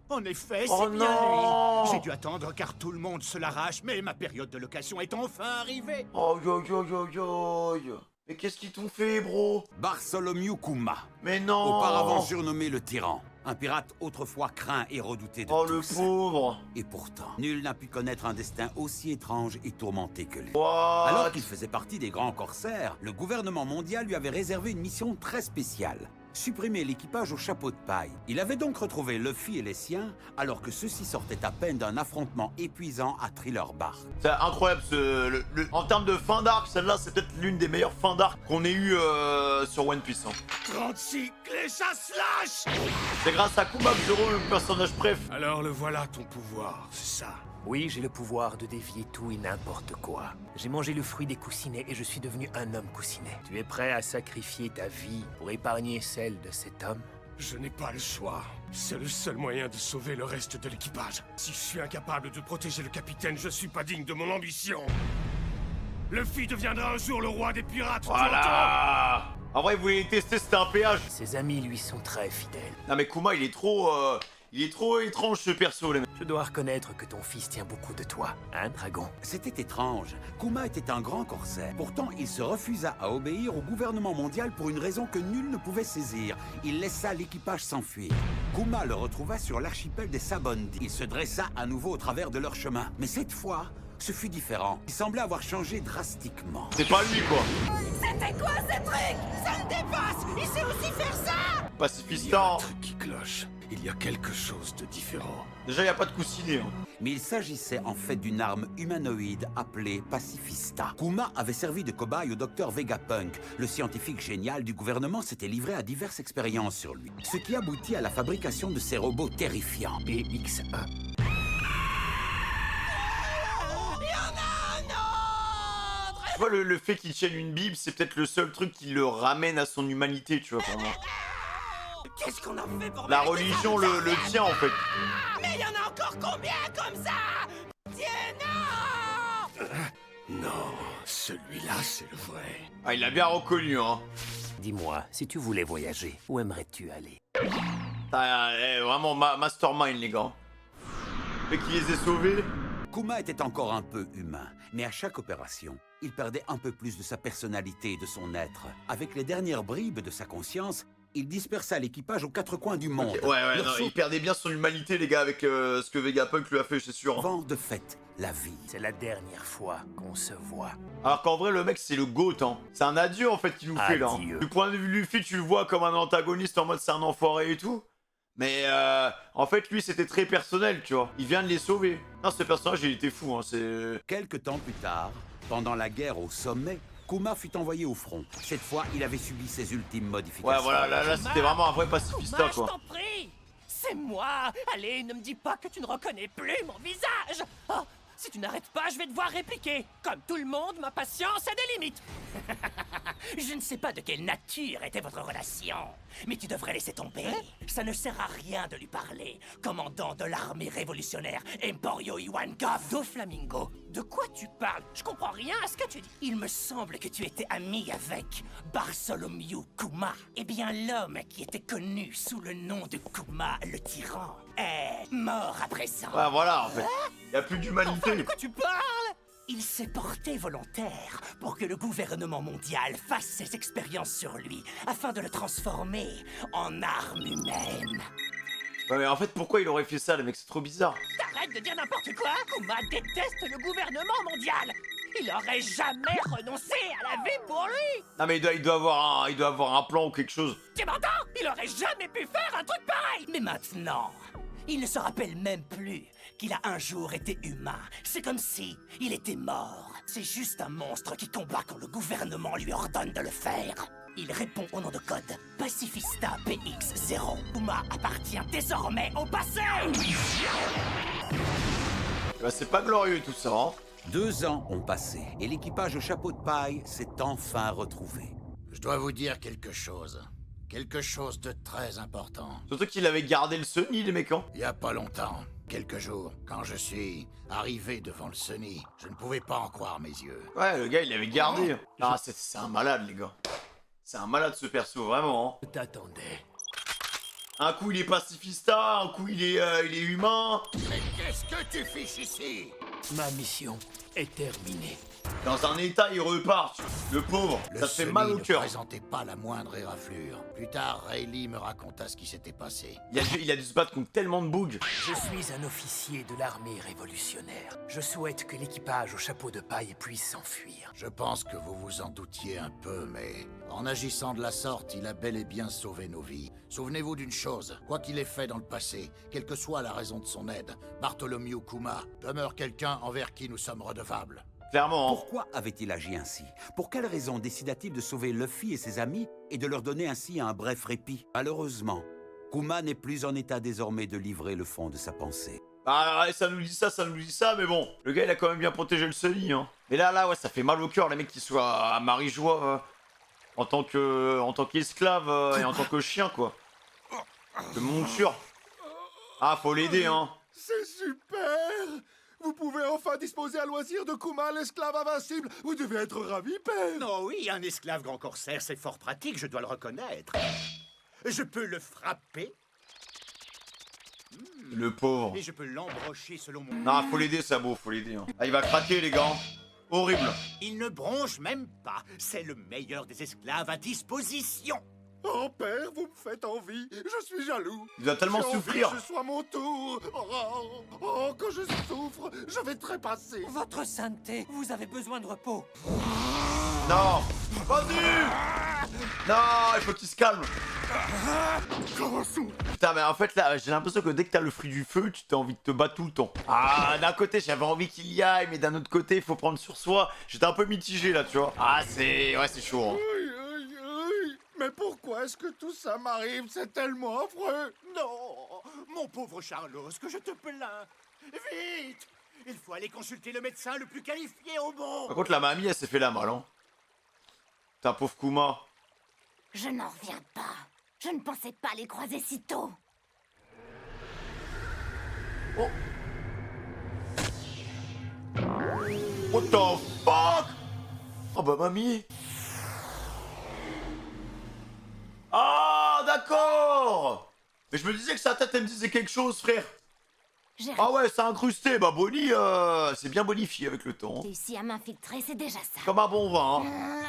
En effet, c'est Oh bien non! lui. J'ai dû attendre car tout le monde se l'arrache, mais ma période de location est enfin arrivée. Oh yo yo yo yo. Mais qu'est-ce qu'ils t'ont fait, bro? Bartholomew Kuma. Mais non! Auparavant surnommé le Tyran. Un pirate autrefois craint et redouté de Oh, tous. le pauvre! Et pourtant, nul n'a pu connaître un destin aussi étrange et tourmenté que lui. What? Alors qu'il faisait partie des grands corsaires, le gouvernement mondial lui avait réservé une mission très spéciale. Supprimer l'équipage au chapeau de paille. Il avait donc retrouvé Luffy et les siens, alors que ceux-ci sortaient à peine d'un affrontement épuisant à Thriller Bark. C'est incroyable, en termes de fin d'arc, celle-là, c'est peut-être l'une des meilleures fins d'arc qu'on ait eu sur One Piece. Hein. 36 les chasses lâches. C'est grâce à Kuma que Zoro, le personnage préf. Alors le voilà ton pouvoir, c'est ça. Oui, j'ai le pouvoir de dévier tout et n'importe quoi. J'ai mangé le fruit des coussinets et je suis devenu un homme coussinet. Tu es prêt à sacrifier ta vie pour épargner celle de cet homme? Je n'ai pas le choix. C'est le seul moyen de sauver le reste de l'équipage. Si je suis incapable de protéger le capitaine, je suis pas digne de mon ambition. Luffy deviendra un jour le roi des pirates. Voilà. En vrai, vous voulez tester, c'était un péage. Ses amis lui sont très fidèles. Non mais Kuma, il est trop étrange ce perso, les mecs. Je dois reconnaître que ton fils tient beaucoup de toi, hein, dragon? C'était étrange. Kuma était un grand corsaire. Pourtant, il se refusa à obéir au gouvernement mondial pour une raison que nul ne pouvait saisir. Il laissa l'équipage s'enfuir. Kuma le retrouva sur l'archipel des Sabondi. Il se dressa à nouveau au travers de leur chemin. Mais cette fois, ce fut différent. Il semblait avoir changé drastiquement. C'est pas lui, quoi. C'était quoi ce truc? Ça me dépasse! Il sait aussi faire ça! Pacifistan. Qui cloche. Il y a quelque chose de différent. Déjà, il a pas de coussinet. Hein. Mais il s'agissait en fait d'une arme humanoïde appelée Pacifista. Kuma avait servi de cobaye au docteur Vegapunk. Le scientifique génial du gouvernement s'était livré à diverses expériences sur lui. Ce qui aboutit à la fabrication de ces robots terrifiants. PX1. Tu vois, le fait qu'il tienne une Bible, c'est peut-être le seul truc qui le ramène à son humanité, tu vois, pour moi. Qu'est-ce qu'on a fait pour La religion le tient, en fait. Mais il y en a encore combien comme ça? Tiens, non! Non, celui-là, c'est le vrai. Ah, il l'a bien reconnu, hein. Dis-moi, si tu voulais voyager, où aimerais-tu aller? Ah, vraiment, mastermind, les gars. Fait qu'il les ait sauvés. Kuma était encore un peu humain, mais à chaque opération, il perdait un peu plus de sa personnalité et de son être. Avec les dernières bribes de sa conscience, il dispersa l'équipage aux quatre coins du monde. Okay. Ouais, non, il perdait bien son humanité, les gars, avec ce que Vegapunk lui a fait, c'est sûr. Vent de fait, la vie. C'est la dernière fois qu'on se voit. Alors qu'en vrai, le mec, c'est le GOAT, hein. C'est un adieu, en fait, qu'il nous fait, là. Hein. Du point de vue Luffy, tu le vois comme un antagoniste, en mode c'est un enfoiré et tout. Mais en fait, lui, c'était très personnel, tu vois. Il vient de les sauver. Non, ce personnage, il était fou, hein, c'est... Quelque temps plus tard, pendant la guerre au sommet, Kuma fut envoyé au front. Cette fois, il avait subi ses ultimes modifications. Ouais, voilà, là c'était vraiment un vrai pacifista, Kuma, quoi. je t'en prie. C'est moi. Allez, ne me dis pas que tu ne reconnais plus mon visage. Oh, si tu n'arrêtes pas, je vais devoir répliquer. Comme tout le monde, ma patience a des limites. Je ne sais pas de quelle nature était votre relation, mais tu devrais laisser tomber. Ça ne sert à rien de lui parler. Commandant de l'armée révolutionnaire, Emporio Iwankov. Doflamingo, de quoi tu parles? Je comprends rien à ce que tu dis. Il me semble que tu étais ami avec Bartholomew Kuma. Eh bien, l'homme qui était connu sous le nom de Kuma le tyran est mort à présent. Ouais, voilà, en fait. Y a plus d'humanité. Enfin, de quoi tu parles? Il s'est porté volontaire pour que le gouvernement mondial fasse ses expériences sur lui afin de le transformer en arme humaine. Ouais, mais en fait, pourquoi il aurait fait ça, les mecs? C'est trop bizarre. T'arrêtes de dire n'importe quoi. Kuma déteste le gouvernement mondial. Il aurait jamais renoncé à la vie pour lui. Non, mais il doit avoir un plan ou quelque chose. Tu m'entends? Il aurait jamais pu faire un truc pareil. Mais maintenant, il ne se rappelle même plus qu'il a un jour été humain. C'est comme si il était mort. C'est juste un monstre qui combat quand le gouvernement lui ordonne de le faire. Il répond au nom de code Pacifista PX0. Kuma appartient désormais au passé. Bah, c'est pas glorieux tout ça, hein. 2 ans ont passé et l'équipage au chapeau de paille s'est enfin retrouvé. Je dois vous dire quelque chose. Quelque chose de très important. Surtout qu'il avait gardé le Sunny, les mecs, hein. Il y a pas longtemps, quelques jours, quand je suis arrivé devant le Sunny, je ne pouvais pas en croire mes yeux. Ouais, le gars, il l'avait gardé. Ah, c'est un malade, les gars. C'est un malade, ce perso, vraiment, hein. Je t'attendais. Un coup, il est pacifista, un coup, il est humain. Mais qu'est-ce que tu fiches ici? Ma mission est terminée. Dans un état, il repart. Le pauvre, ça fait mal au cœur. Ne présentait pas la moindre éraflure. Plus tard, Rayleigh me raconta ce qui s'était passé. Il a dû se battre contre tellement de bugs. Je suis un officier de l'armée révolutionnaire. Je souhaite que l'équipage au chapeau de paille puisse s'enfuir. Je pense que vous vous en doutiez un peu, mais en agissant de la sorte, il a bel et bien sauvé nos vies. Souvenez-vous d'une chose, quoi qu'il ait fait dans le passé, quelle que soit la raison de son aide, Bartholomew Kuma demeure quelqu'un envers qui nous sommes redevables. Clairement. Pourquoi avait-il agi ainsi? Pour quelle raison décida-t-il de sauver Luffy et ses amis et de leur donner ainsi un bref répit? Malheureusement, Kuma n'est plus en état désormais de livrer le fond de sa pensée. Ah, ouais, ça nous dit ça, mais bon. Le gars, il a quand même bien protégé le Sunny, hein. Mais là, ouais, ça fait mal au cœur, les mecs qui soient à Marie-Joie en tant qu'esclave et en tant que chien, quoi. De monture. Ah, faut l'aider, hein. C'est super! Vous pouvez enfin disposer à loisir de Kuma, l'esclave invincible. Vous devez être ravi, père. Non, oui, un esclave grand corsaire, c'est fort pratique, je dois le reconnaître. Je peux le frapper. Le pauvre. Et je peux l'embrocher selon mon... Non, faut l'aider, Sabo, faut l'aider. Hein. Ah, il va craquer, les gars. Horrible. Il ne bronche même pas. C'est le meilleur des esclaves à disposition. Oh, père, vous me faites envie. Je suis jaloux. Il doit tellement J'ai envie souffrir. que ce soit mon tour. Oh, quand je souffre, je vais trépasser. Votre sainteté, vous avez besoin de repos. Non. Vas-y. Non, il faut qu'il se calme. Putain, mais en fait, là, j'ai l'impression que dès que t'as le fruit du feu, tu t'as envie de te battre tout le temps. Ah, d'un côté, j'avais envie qu'il y aille, mais d'un autre côté, il faut prendre sur soi. J'étais un peu mitigé, là, tu vois. Ah, c'est chaud, hein. Mais pourquoi est-ce que tout ça m'arrive? C'est tellement affreux. Non, mon pauvre Charlos, que je te plains. Vite! Il faut aller consulter le médecin le plus qualifié au monde. Par contre, la mamie, elle s'est fait la malle, hein. Putain, pauvre Kuma. Je n'en reviens pas. Je ne pensais pas les croiser si tôt. Oh. What the fuck? Oh bah mamie. Ah d'accord. Mais je me disais que sa tête elle me disait quelque chose, frère. Ah ouais, c'est incrusté. Bah Bonnie, c'est bien bonifié avec le temps. Réussi à m'infiltrer, c'est déjà ça. Comme un bon vin, hein.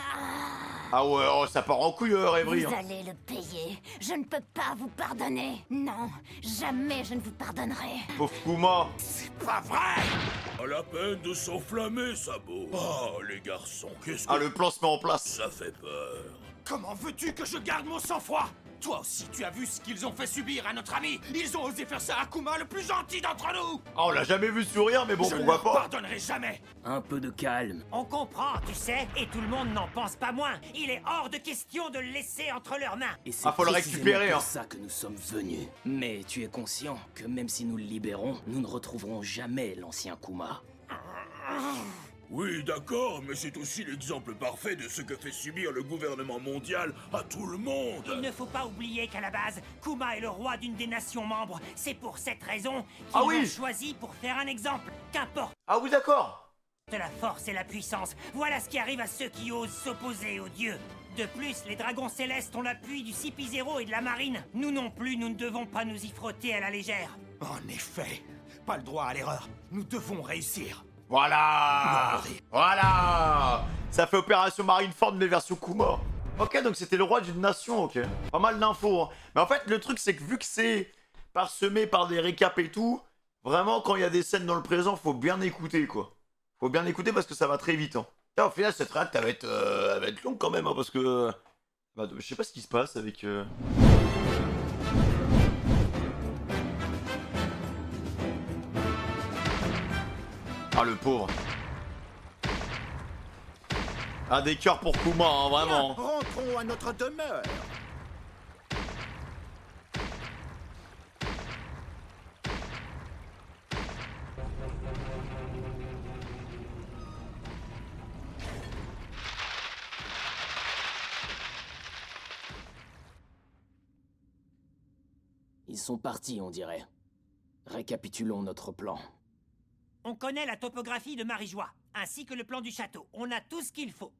Ah ouais, oh, ça part en couille, Rêverie. Vous allez le payer. Je ne peux pas vous pardonner. Non, jamais je ne vous pardonnerai. Pauvre Kuma. C'est pas vrai. Pas la peine de s'enflammer, Sabo. Oh, les garçons, qu'est-ce que... Ah, le plan se met en place. Ça fait peur. Comment veux-tu que je garde mon sang-froid? Toi aussi, tu as vu ce qu'ils ont fait subir à notre ami. Ils ont osé faire ça à Kuma, le plus gentil d'entre nous. Ah, on l'a jamais vu sourire, mais bon, Je ne pourquoi leur pas. pardonnerai jamais. Un peu de calme. On comprend, tu sais, et tout le monde n'en pense pas moins. Il est hors de question de le laisser entre leurs mains. Et c'est faut le précisément récupérer, pour hein. ça que nous sommes venus. Mais tu es conscient que même si nous le libérons, nous ne retrouverons jamais l'ancien Kuma. Oui, d'accord, mais c'est aussi l'exemple parfait de ce que fait subir le gouvernement mondial à tout le monde. Il ne faut pas oublier qu'à la base, Kuma est le roi d'une des nations membres. C'est pour cette raison qu'il Ah oui. l'a choisi pour faire un exemple. Qu'importe Ah oui, d'accord. la force et la puissance, voilà ce qui arrive à ceux qui osent s'opposer aux dieux. De plus, les dragons célestes ont l'appui du CP0 et de la marine. Nous non plus, nous ne devons pas nous y frotter à la légère. En effet, pas le droit à l'erreur. Nous devons réussir. Voilà. Voilà. Ça fait opération Marineford, mais version Kuma. Ok, donc c'était le roi d'une nation, ok. Pas mal d'infos, hein. Mais en fait, le truc, c'est que vu que c'est parsemé par des récaps et tout, vraiment, quand il y a des scènes dans le présent, faut bien écouter, quoi. Faut bien écouter parce que ça va très vite, hein. Et au final, cette réact, elle va être longue quand même, hein, parce que... Bah, je sais pas ce qui se passe avec... Ah, le pauvre. Ah, des cœurs pour Kuma, hein, vraiment. Rentrons à notre demeure. Ils sont partis, on dirait. Récapitulons notre plan. On connaît la topographie de Marijois, ainsi que le plan du château. On a tout ce qu'il faut.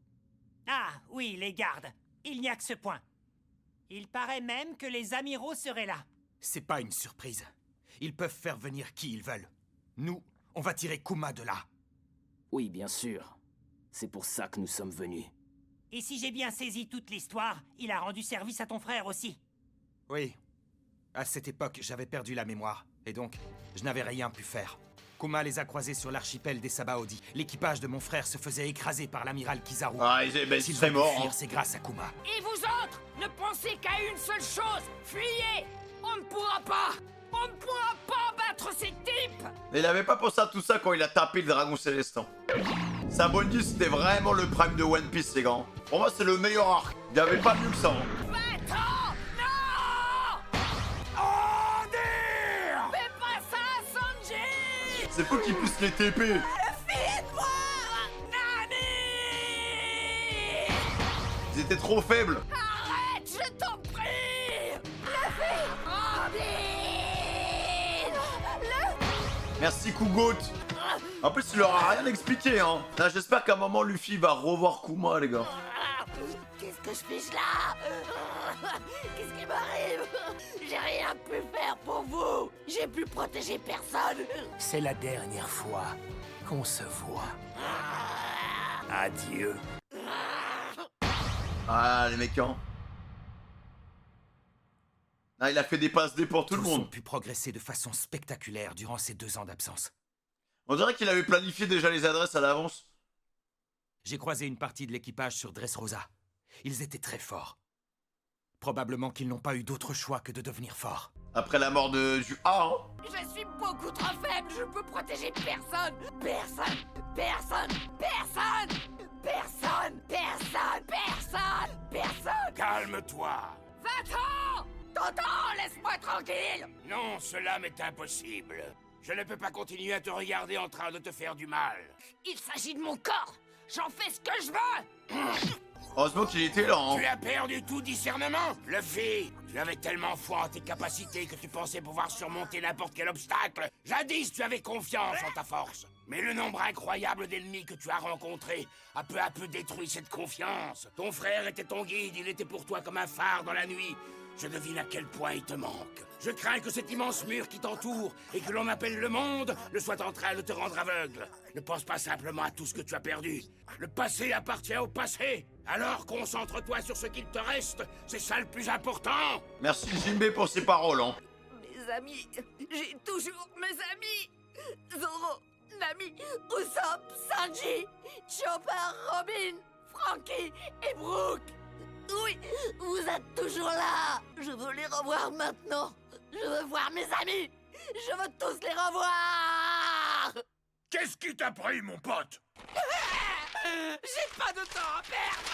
Ah, oui, les gardes. Il n'y a que ce point. Il paraît même que les amiraux seraient là. C'est pas une surprise. Ils peuvent faire venir qui ils veulent. Nous, on va tirer Kuma de là. Oui, bien sûr. C'est pour ça que nous sommes venus. Et si j'ai bien saisi toute l'histoire, il a rendu service à ton frère aussi. Oui. À cette époque, j'avais perdu la mémoire. Et donc, je n'avais rien pu faire. Kuma les a croisés sur l'archipel des Sabaody. L'équipage de mon frère se faisait écraser par l'amiral Kizaru. Ah, ben, S'ils c'est ont pu mort, fuir, hein. c'est grâce à Kuma. Et vous autres, ne pensez qu'à une seule chose. Fuyez. On ne pourra pas. On ne pourra pas battre ces types. Mais il avait pas pensé à tout ça quand il a tapé le dragon célestin. Sabondi, c'était vraiment le prime de One Piece, les gars. Pour moi, c'est le meilleur arc. Il n'y avait pas mieux que ça, hein. Va-t'en. Non. Oh, dear. Fais pas ça, Sanji. C'est fou qu'il puisse les TP. File-moi. Nani. Ils étaient trop faibles. Arrête, je t'en prie. Luffy. Robin. Merci Kugot. En plus, il leur a rien expliqué, hein. Là, j'espère qu'à un moment, Luffy va revoir Kuma, les gars. Qu'est-ce que je fiche là? Qu'est-ce qui m'arrive? J'ai rien pu faire pour vous. J'ai pu protéger personne. C'est la dernière fois qu'on se voit. Adieu. Ah, les mecs, hein. Ah, il a fait des passes D pour tout le Tous monde. ont pu progresser de façon spectaculaire durant ces 2 ans d'absence. On dirait qu'il avait planifié déjà les adresses à l'avance. J'ai croisé une partie de l'équipage sur Dressrosa. Ils étaient très forts. Probablement qu'ils n'ont pas eu d'autre choix que de devenir forts. Après la mort du A, hein. Je suis beaucoup trop faible. Je peux protéger personne. Personne. Personne. Personne. Personne. Personne. Personne. Personne. Calme-toi. Va-t'en. Tonton, laisse-moi tranquille. Non, cela m'est impossible. Je ne peux pas continuer à te regarder en train de te faire du mal. Il s'agit de mon corps. J'en fais ce que je veux. Heureusement qu'il était là, hein. Tu as perdu tout discernement, Luffy. Tu avais tellement foi en tes capacités que tu pensais pouvoir surmonter n'importe quel obstacle. Jadis, tu avais confiance en ta force. Mais le nombre incroyable d'ennemis que tu as rencontrés a peu à peu détruit cette confiance. Ton frère était ton guide, il était pour toi comme un phare dans la nuit. Je devine à quel point il te manque. Je crains que cet immense mur qui t'entoure et que l'on appelle le monde ne soit en train de te rendre aveugle. Ne pense pas simplement à tout ce que tu as perdu. Le passé appartient au passé. Alors concentre-toi sur ce qu'il te reste. C'est ça le plus important. Merci Jinbei pour ses paroles, hein. Mes amis. J'ai toujours mes amis. Zoro, Nami, Usopp, Sanji, Chopper, Robin, Frankie et Brook. Oui, vous êtes toujours là. Je veux les revoir maintenant. Je veux voir mes amis. Je veux tous les revoir. Qu'est-ce qui t'a pris, mon pote? J'ai pas de temps à perdre.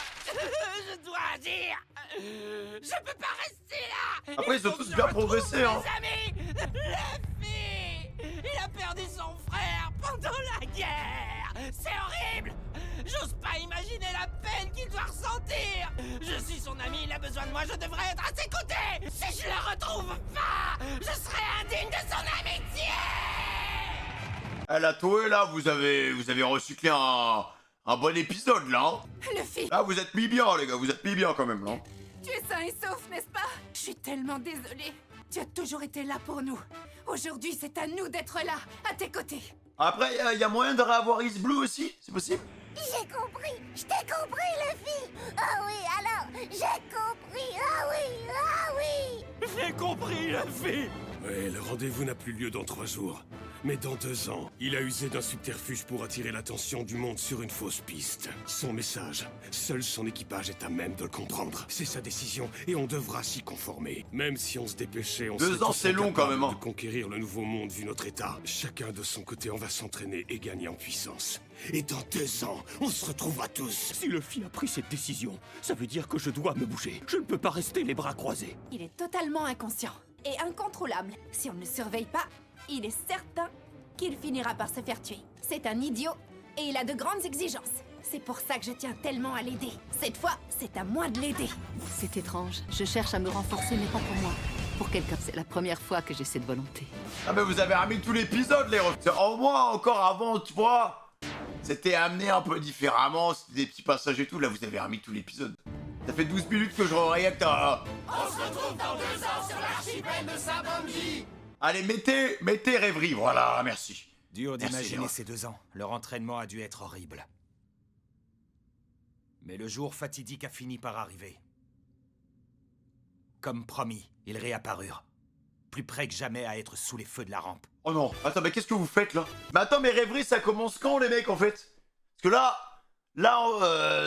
Je dois agir. Je peux pas rester là. Après, ils ont tous bien progressé, hein. Mes amis, Luffy, il a perdu son frère pendant la guerre. C'est horrible. J'ose pas imaginer la peine qu'il doit ressentir. Je suis son ami, il a besoin de moi, je devrais être à ses côtés. Si je le retrouve pas, je serai indigne de son amitié. Elle a Toei là, vous avez recyclé un bon épisode là. Hein. Luffy. Là, vous êtes mis bien, les gars, vous êtes mis bien quand même là. Tu es sain et sauf, n'est-ce pas? Je suis tellement désolée. Tu as toujours été là pour nous. Aujourd'hui, c'est à nous d'être là, à tes côtés. Après, il y a moyen de réavoir Is Blue aussi, c'est possible? J'ai compris. Je t'ai compris, Luffy. Ah oui, alors, j'ai compris. Ah oui, ah oui. J'ai compris, Luffy. Oui, le rendez-vous n'a plus lieu dans 3 jours. Mais dans 2 ans, il a usé d'un subterfuge pour attirer l'attention du monde sur une fausse piste. Son message, seul son équipage est à même de le comprendre. C'est sa décision et on devra s'y conformer. Même si on se dépêchait, on 2 ans, c'est long quand même. Hein. De conquérir le nouveau monde vu notre état. Chacun de son côté, on va s'entraîner et gagner en puissance. Et dans 2 ans, on se retrouvera tous. Si Luffy a pris cette décision, ça veut dire que je dois me bouger. Je ne peux pas rester les bras croisés. Il est totalement inconscient et incontrôlable. Si on ne le surveille pas, il est certain qu'il finira par se faire tuer. C'est un idiot et il a de grandes exigences. C'est pour ça que je tiens tellement à l'aider. Cette fois, c'est à moi de l'aider. C'est étrange. Je cherche à me renforcer, mais pas pour moi. Pour quelqu'un, c'est la première fois que j'ai cette volonté. Ah mais vous avez remis tout l'épisode, les refs. Au moins, encore avant, tu vois, c'était amené un peu différemment, c'était des petits passages et tout. Là, vous avez remis tout l'épisode. Ça fait 12 minutes que je réacte à... On se retrouve dans 2 ans sur l'archipel de Sabangi. Allez, mettez rêverie, voilà, merci. Dur d'imaginer Merci, ces 2 ans. Leur entraînement a dû être horrible. Mais le jour fatidique a fini par arriver. Comme promis, ils réapparurent. Plus près que jamais à être sous les feux de la rampe. Oh non, attends, mais qu'est-ce que vous faites là? Mais attends, mais rêverie, ça commence quand les mecs en fait? Parce que là,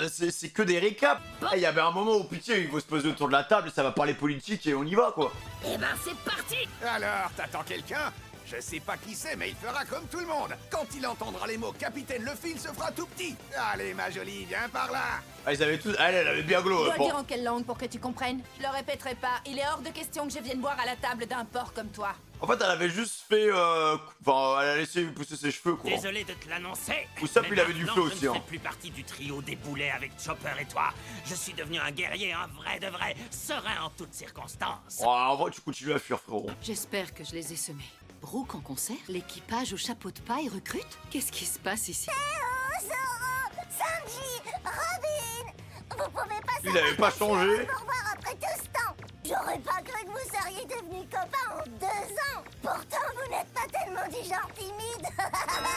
c'est que des récaps. Il y avait un moment où pitié, il faut se poser autour de la table, ça va parler politique et on y va quoi. Eh ben c'est parti. Alors, t'attends quelqu'un? Je sais pas qui c'est, mais il fera comme tout le monde. Quand il entendra les mots Capitaine Luffy, il se fera tout petit. Allez, ma jolie, viens par là. Ah, ils avaient tous... Elle avait bien glow. Je dois dire en quelle langue pour que tu comprennes. Je le répéterai pas. Il est hors de question que je vienne boire à la table d'un porc comme toi. En fait, elle avait juste fait... Enfin, elle a laissé pousser ses cheveux quoi. Désolé de te l'annoncer. Usopp, il avait du feu aussi. Je ne fais Hein. plus partie du trio des boulets avec Chopper et toi. Je suis devenu un guerrier, un vrai de vrai, serein en toutes circonstances. Oh, en vrai, tu continues à fuir, frérot. J'espère que je les ai semés. Brooke en concert? L'équipage au chapeau de paille recrute? Qu'est-ce qui se passe ici? Théo, Zoro, Sanji, Robin. Vous pouvez pas Il avait pas changé. Au revoir après tout ce temps. J'aurais pas cru que vous seriez devenus copains en 2 ans. Pourtant, vous n'êtes pas tellement du genre timide.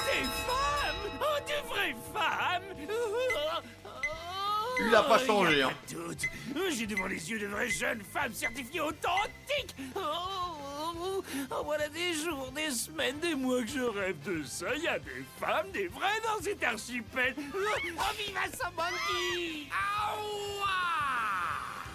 Des femmes! Oh, de vraies femmes! Il a pas changé, Y a hein. pas de doute. J'ai devant les yeux de vraies jeunes femmes certifiées authentiques. Voilà des jours, des semaines, des mois que je rêve de ça. Il y a des femmes, des vraies dans cet archipel. Oh, viva Sabangi!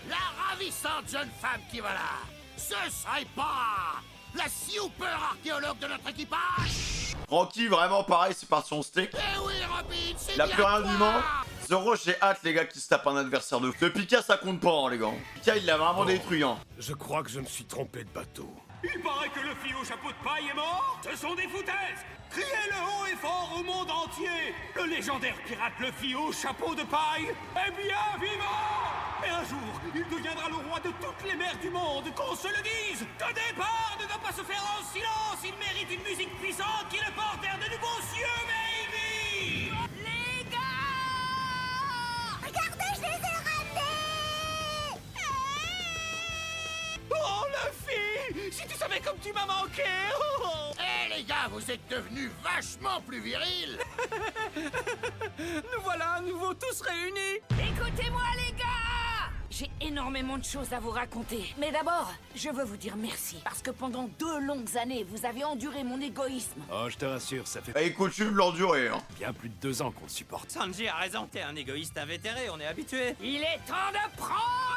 La ravissante jeune femme qui va là, ce serait pas la super archéologue de notre équipage? Francky, vraiment pareil, c'est par son steak. Eh oui, Robin, c'est Il a bien plus rien toi. d'humain. Zoro, j'ai hâte, les gars, qui se tapent un adversaire de fou. Le Pika, ça compte pas, hein, les gars. Pika, il l'a vraiment détruit, hein. Je crois que je me suis trompé de bateau. Il paraît que Luffy au chapeau de paille est mort. Ce sont des foutaises. Criez-le haut et fort au monde entier. Le légendaire pirate Luffy au chapeau de paille est bien vivant. Et un jour, il deviendra le roi de toutes les mers du monde, qu'on se le dise. De départ ne doit pas se faire en silence. Il mérite une musique puissante qui le porte vers de nouveaux cieux, baby. Les gars! Regardez, je les ai ramenés! Oh, Luffy! Si tu savais comme tu m'as manqué! Eh les gars, vous êtes devenus vachement plus virils. Nous voilà à nouveau tous réunis! Écoutez-moi, les gars! J'ai énormément de choses à vous raconter. Mais d'abord, je veux vous dire merci. Parce que pendant 2 longues années, vous avez enduré mon égoïsme. Oh, je te rassure, ça fait Et il continue de l'endurer, hein. bien plus de 2 ans qu'on le supporte. Sanji a raison, t'es un égoïste invétéré, on est habitué. Il est temps de prendre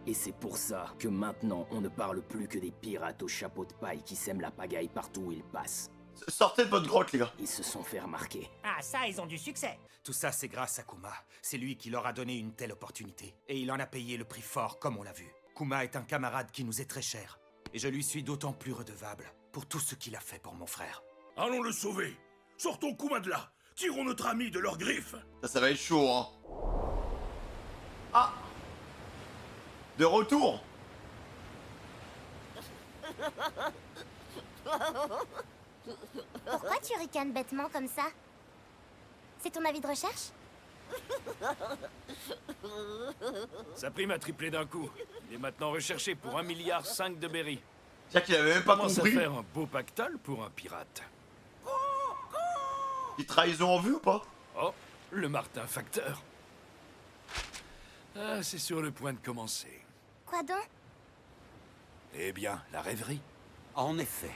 Et c'est pour ça que maintenant, on ne parle plus que des pirates au chapeau de paille qui sèment la pagaille partout où ils passent. Sortez de votre grotte, les gars. Ils se sont fait remarquer. Ah, ça, ils ont du succès. Tout ça, c'est grâce à Kuma. C'est lui qui leur a donné une telle opportunité. Et il en a payé le prix fort, comme on l'a vu. Kuma est un camarade qui nous est très cher. Et je lui suis d'autant plus redevable pour tout ce qu'il a fait pour mon frère. Allons le sauver. Sortons Kuma de là. Tirons notre ami de leurs griffes. Ça va être chaud, hein. Ah! De retour! Pourquoi tu ricanes bêtement comme ça? C'est ton avis de recherche? Sa prime a triplé d'un coup. Il est maintenant recherché pour 1,5 milliard de berry. C'est-à-dire qu'il avait même pas Commence compris. à faire un beau pactole pour un pirate. Une trahison en vue ou pas? Oh, le Martin Facteur. Ah, c'est sur le point de commencer. Quoi donc? Eh bien, la rêverie. En effet.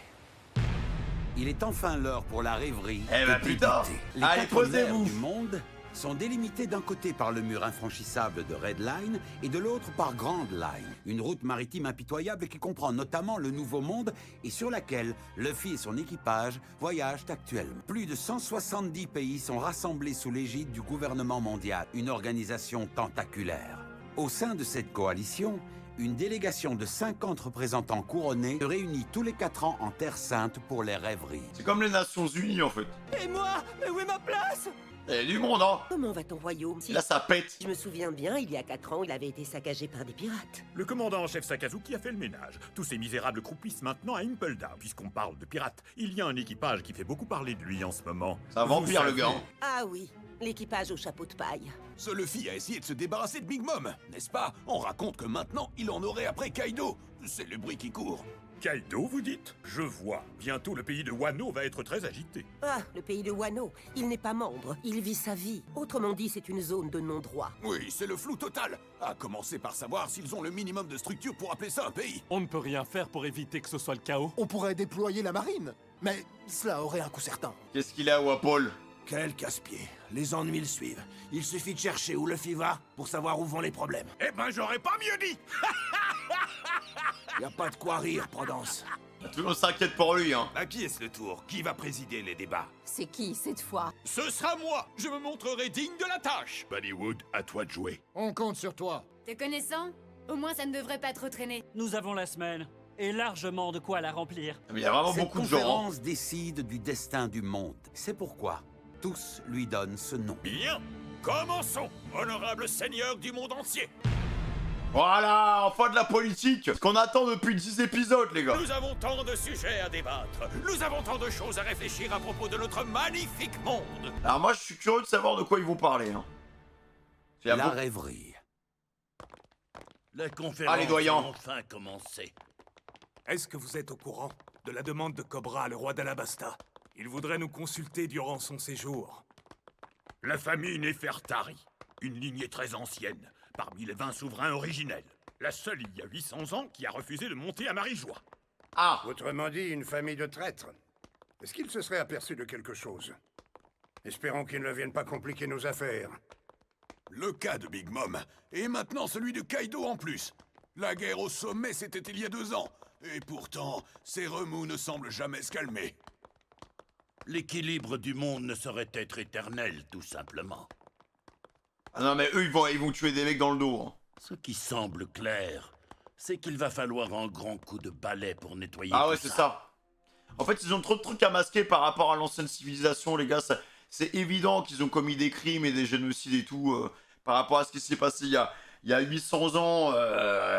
Il est enfin l'heure pour la rêverie. Eh ben de putain! débuter. Les Allez, 4 mers posez-vous! du monde sont délimités d'un côté par le mur infranchissable de Red Line et de l'autre par Grand Line, une route maritime impitoyable qui comprend notamment le Nouveau Monde et sur laquelle Luffy et son équipage voyagent actuellement. Plus de 170 pays sont rassemblés sous l'égide du gouvernement mondial, une organisation tentaculaire. Au sein de cette coalition, une délégation de 50 représentants couronnés se réunit tous les 4 ans en Terre Sainte pour les rêveries. C'est comme les Nations Unies en fait. Et moi? Mais où est ma place? Il y a du monde, hein. Comment va ton royaume? Là, ça pète. Je me souviens bien, il y a 4 ans, il avait été saccagé par des pirates. Le commandant en chef Sakazuki a fait le ménage. Tous ces misérables croupissent maintenant à Impel Down. Puisqu'on parle de pirates, il y a un équipage qui fait beaucoup parler de lui en ce moment. C'est un vampire, le gars. Ah oui, l'équipage au chapeau de paille. Ce Luffy a essayé de se débarrasser de Big Mom, n'est-ce pas? On raconte que maintenant, il en aurait après Kaido. C'est le bruit qui court. Kaido, vous dites? Je vois. Bientôt, le pays de Wano va être très agité. Ah, le pays de Wano. Il n'est pas membre, il vit sa vie. Autrement dit, c'est une zone de non-droit. Oui, c'est le flou total. À commencer par savoir s'ils ont le minimum de structure pour appeler ça un pays. On ne peut rien faire pour éviter que ce soit le chaos. On pourrait déployer la marine, mais cela aurait un coût certain. Qu'est-ce qu'il a, Wapol? Quel casse-pied. Les ennuis le suivent. Il suffit de chercher où Luffy va pour savoir où vont les problèmes. Eh ben, j'aurais pas mieux dit. Y a pas de quoi rire, Prudence. Tout le monde s'inquiète pour lui, hein. À qui est-ce le tour? Qui va présider les débats? C'est qui cette fois? Ce sera moi. Je me montrerai digne de la tâche. Buddywood, à toi de jouer. On compte sur toi. Te connaissant, au moins ça ne devrait pas trop traîner. Nous avons la semaine, et largement de quoi la remplir. Mais il y a vraiment Cette beaucoup de gens. conférence décide du destin du monde. C'est pourquoi tous lui donnent ce nom. Bien. Commençons, honorable seigneur du monde entier. Voilà, enfin de la politique. Ce qu'on attend depuis 10 épisodes, les gars. Nous avons tant de sujets à débattre. Nous avons tant de choses à réfléchir à propos de notre magnifique monde. Alors moi, je suis curieux de savoir de quoi ils vont parler, hein. La rêverie. La conférence Allez, doyen. a enfin commencé. Est-ce que vous êtes au courant de la demande de Cobra, le roi d'Alabasta? Il voudrait nous consulter durant son séjour. La famille Nefertari, une lignée très ancienne, parmi les 20 souverains originels. La seule il y a 800 ans qui a refusé de monter à Marie-Joie. Ah! Autrement dit, une famille de traîtres. Est-ce qu'il se serait aperçu de quelque chose? Espérons qu'il ne vienne pas compliquer nos affaires. Le cas de Big Mom, et maintenant celui de Kaido en plus. La guerre au sommet, c'était il y a 2 ans. Et pourtant, ces remous ne semblent jamais se calmer. L'équilibre du monde ne saurait être éternel, tout simplement. Ah non, mais eux, ils vont tuer des mecs dans le dos, hein. Ce qui semble clair, c'est qu'il va falloir un grand coup de balai pour nettoyer Ah tout ouais, c'est ça. En fait, ils ont trop de trucs à masquer par rapport à l'ancienne civilisation, les gars. C'est évident qu'ils ont commis des crimes et des génocides et tout par rapport à ce qui s'est passé il y a 800 ans.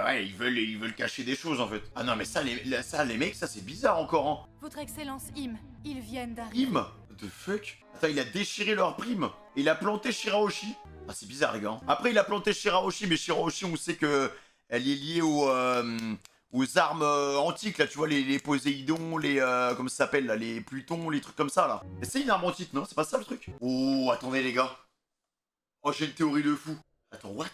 Ouais, ils veulent cacher des choses, en fait. Ah non, mais ça, les mecs, ça, c'est bizarre encore, hein. Votre Excellence, ils viennent d'arriver. What the fuck? Attends, il a déchiré leur prime. Et il a planté Shirahoshi. Ah, c'est bizarre, les gars. Après, il a planté Shirahoshi, mais Shirahoshi, on sait que elle est liée aux armes antiques, là, tu vois, les Poséidons, les... comment ça s'appelle, là, les Plutons, les trucs comme ça, là. Mais c'est une arme antique, non? C'est pas ça, le truc? Oh, attendez, les gars. Oh, j'ai une théorie de fou. Attends, what?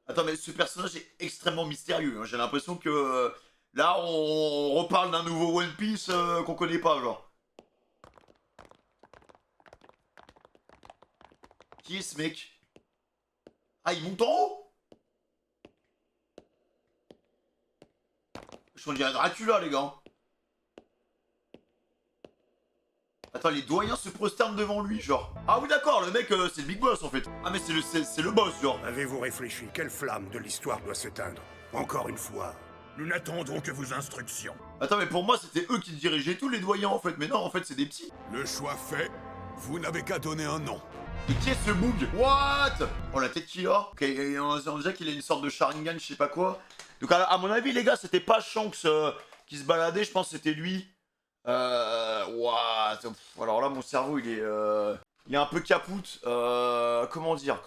Attends, mais ce personnage est extrêmement mystérieux, hein. J'ai l'impression que... là, on reparle d'un nouveau One Piece qu'on connaît pas, genre. Qui est ce mec? Ah, il monte en haut? Je dirais Dracula, les gars. Attends, les doyens se prosternent devant lui, genre. Ah oui, d'accord, le mec, c'est le big boss, en fait. Ah, mais c'est le boss, genre. Avez-vous réfléchi? Quelle flamme de l'histoire doit s'éteindre? Encore une fois. Nous n'attendrons que vos instructions. Attends, mais pour moi, c'était eux qui dirigeaient tous les doyens, en fait. Mais non, en fait, c'est des petits. Le choix fait, vous n'avez qu'à donner un nom. Et qui est ce Boog? What? Oh, la tête qu'il a. Ok, on dirait qu'il a une sorte de Sharingan, je sais pas quoi. Donc, à mon avis, les gars, c'était pas Shanks qui se baladait, je pense que c'était lui. What? Alors là, mon cerveau, il est un peu capoute. Comment dire?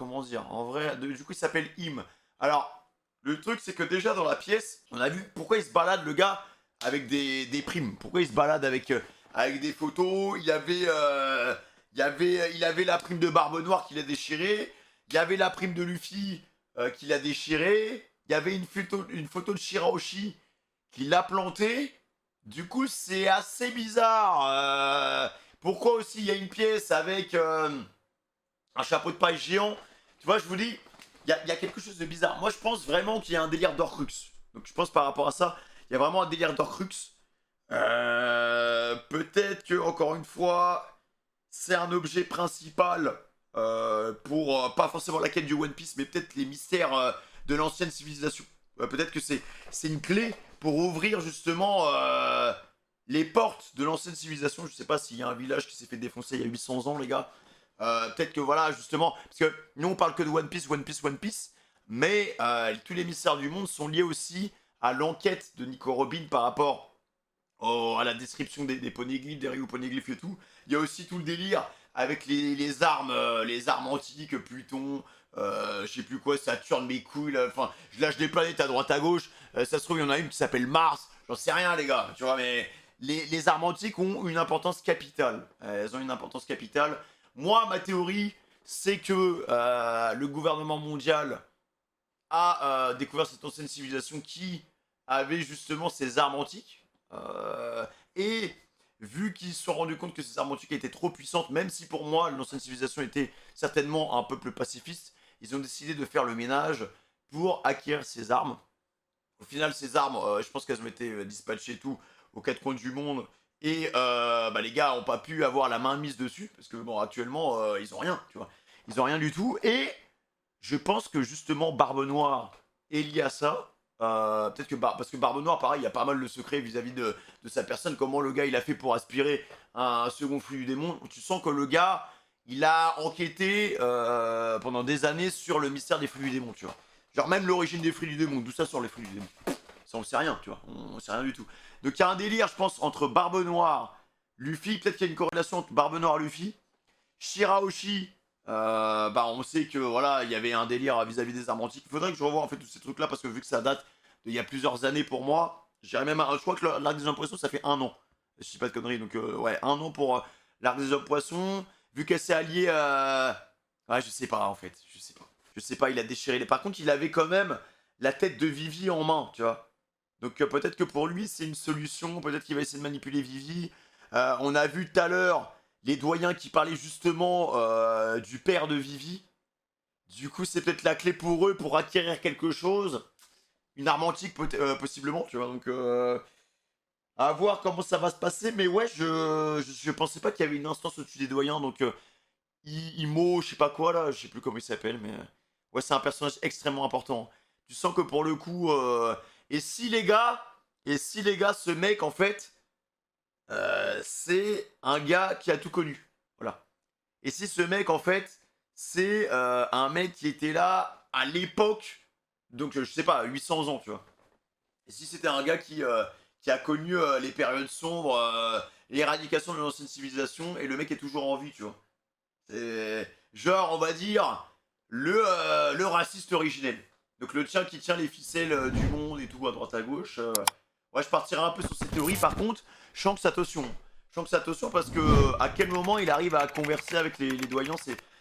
En vrai, du coup, il s'appelle Im. Alors, le truc, c'est que déjà, dans la pièce, on a vu pourquoi il se balade, le gars, avec des primes. Pourquoi il se balade avec des photos. Il avait la prime de Barbe Noire qu'il a déchirée. Il y avait la prime de Luffy qu'il a déchirée. Il y avait une photo de Shirahoshi qu'il a plantée. Du coup, c'est assez bizarre. Pourquoi aussi il y a une pièce avec un chapeau de paille géant? Tu vois, je vous dis, il y a quelque chose de bizarre. Moi, je pense vraiment qu'il y a un délire d'Horcrux. Donc, je pense par rapport à ça, il y a vraiment un délire d'Horcrux. Peut-être que, encore une fois, c'est un objet principal pour pas forcément la quête du One Piece, mais peut-être les mystères de l'ancienne civilisation. Peut-être que c'est une clé pour ouvrir justement les portes de l'ancienne civilisation. Je sais pas s'il y a un village qui s'est fait défoncer il y a 800 ans, les gars. Peut-être que voilà, justement, parce que nous on parle que de One Piece, mais tous les mystères du monde sont liés aussi à l'enquête de Nico Robin par rapport à la description des poneglyphes, des poneglyphes et tout. Il y a aussi tout le délire avec les armes antiques, Pluton, je sais plus quoi, Saturne, mes couilles, là, enfin, je lâche des planètes à droite à gauche, ça se trouve il y en a une qui s'appelle Mars, j'en sais rien les gars, tu vois, mais les armes antiques ont une importance capitale, elles ont une importance capitale. Moi, ma théorie, c'est que le gouvernement mondial a découvert cette ancienne civilisation qui avait justement ces armes antiques, et vu qu'ils se sont rendus compte que ces armes antiques étaient trop puissantes, même si pour moi l'ancienne civilisation était certainement un peuple pacifiste, ils ont décidé de faire le ménage pour acquérir ces armes. Au final, ces armes, je pense qu'elles ont été dispatchées et tout aux quatre coins du monde, et les gars n'ont pas pu avoir la main mise dessus, parce que bon, actuellement, ils ont rien, tu vois. Ils ont rien du tout, et je pense que justement Barbe Noire est liée à ça. Peut-être que parce que Barbe Noire, pareil, il y a pas mal de secrets vis-à-vis de sa personne, comment le gars il a fait pour aspirer un second flux du démon. Tu sens que le gars, il a enquêté pendant des années sur le mystère des flux du démon, tu vois. Genre même l'origine des flux du démon, d'où ça sort les flux du démon. Ça on sait rien, tu vois, on sait rien du tout. Donc il y a un délire, je pense, entre Barbe Noire, Luffy, peut-être qu'il y a une corrélation entre Barbe Noire et Luffy. Shirahoshi, on sait que voilà, il y avait un délire vis-à-vis des armes antiques. Il faudrait que je revoie en fait tous ces trucs là parce que vu que ça date d'il y a plusieurs années pour moi, j'irais même je crois que l'arc des hommes poissons ça fait 1 an. Je dis pas de conneries, donc ouais, 1 an pour l'arc des hommes poissons. Vu qu'elle s'est alliée ouais, je sais pas en fait, je sais pas, il a déchiré les. Par contre, il avait quand même la tête de Vivi en main, tu vois. Donc peut-être que pour lui c'est une solution, peut-être qu'il va essayer de manipuler Vivi. On a vu tout à l'heure les doyens qui parlaient justement du père de Vivi. Du coup, c'est peut-être la clé pour eux pour acquérir quelque chose. Une arme antique, possiblement, tu vois. Donc, à voir comment ça va se passer. Mais ouais, je pensais pas qu'il y avait une instance au-dessus des doyens. Donc, Imo, je sais pas quoi, là. Je sais plus comment il s'appelle. Mais ouais, c'est un personnage extrêmement important. Tu sens que pour le coup... Et si les gars, ce mec, en fait... c'est un gars qui a tout connu, voilà. Et si ce mec en fait c'est un mec qui était là à l'époque, donc je sais pas, 800 ans, tu vois. Et si c'était un gars qui a connu les périodes sombres, l'éradication de l'ancienne civilisation, et le mec est toujours en vie, tu vois. C'est genre, on va dire, le raciste originel. Donc le tien qui tient les ficelles du monde et tout à droite à gauche. Ouais, je partirai un peu sur cette théorie. Par contre, Shanks, attention parce que à quel moment il arrive à converser avec les doyens,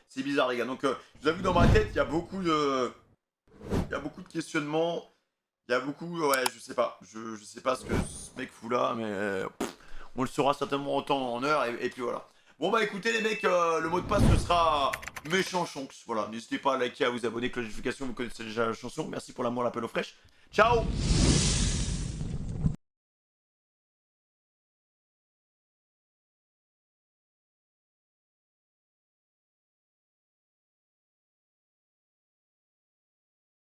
c'est bizarre les gars. Donc je vous avoue que dans ma tête, il y a beaucoup de questionnements. Il y a beaucoup, ouais, je sais pas ce que ce mec fout là, mais on le saura certainement en temps, en heure, et puis voilà. Bon bah écoutez les mecs, le mot de passe ce sera méchant Chonks. Voilà, n'hésitez pas à liker, à vous abonner, cloche de notification, vous connaissez déjà la chanson. Merci pour l'amour, l'appel aux fraîches. Ciao.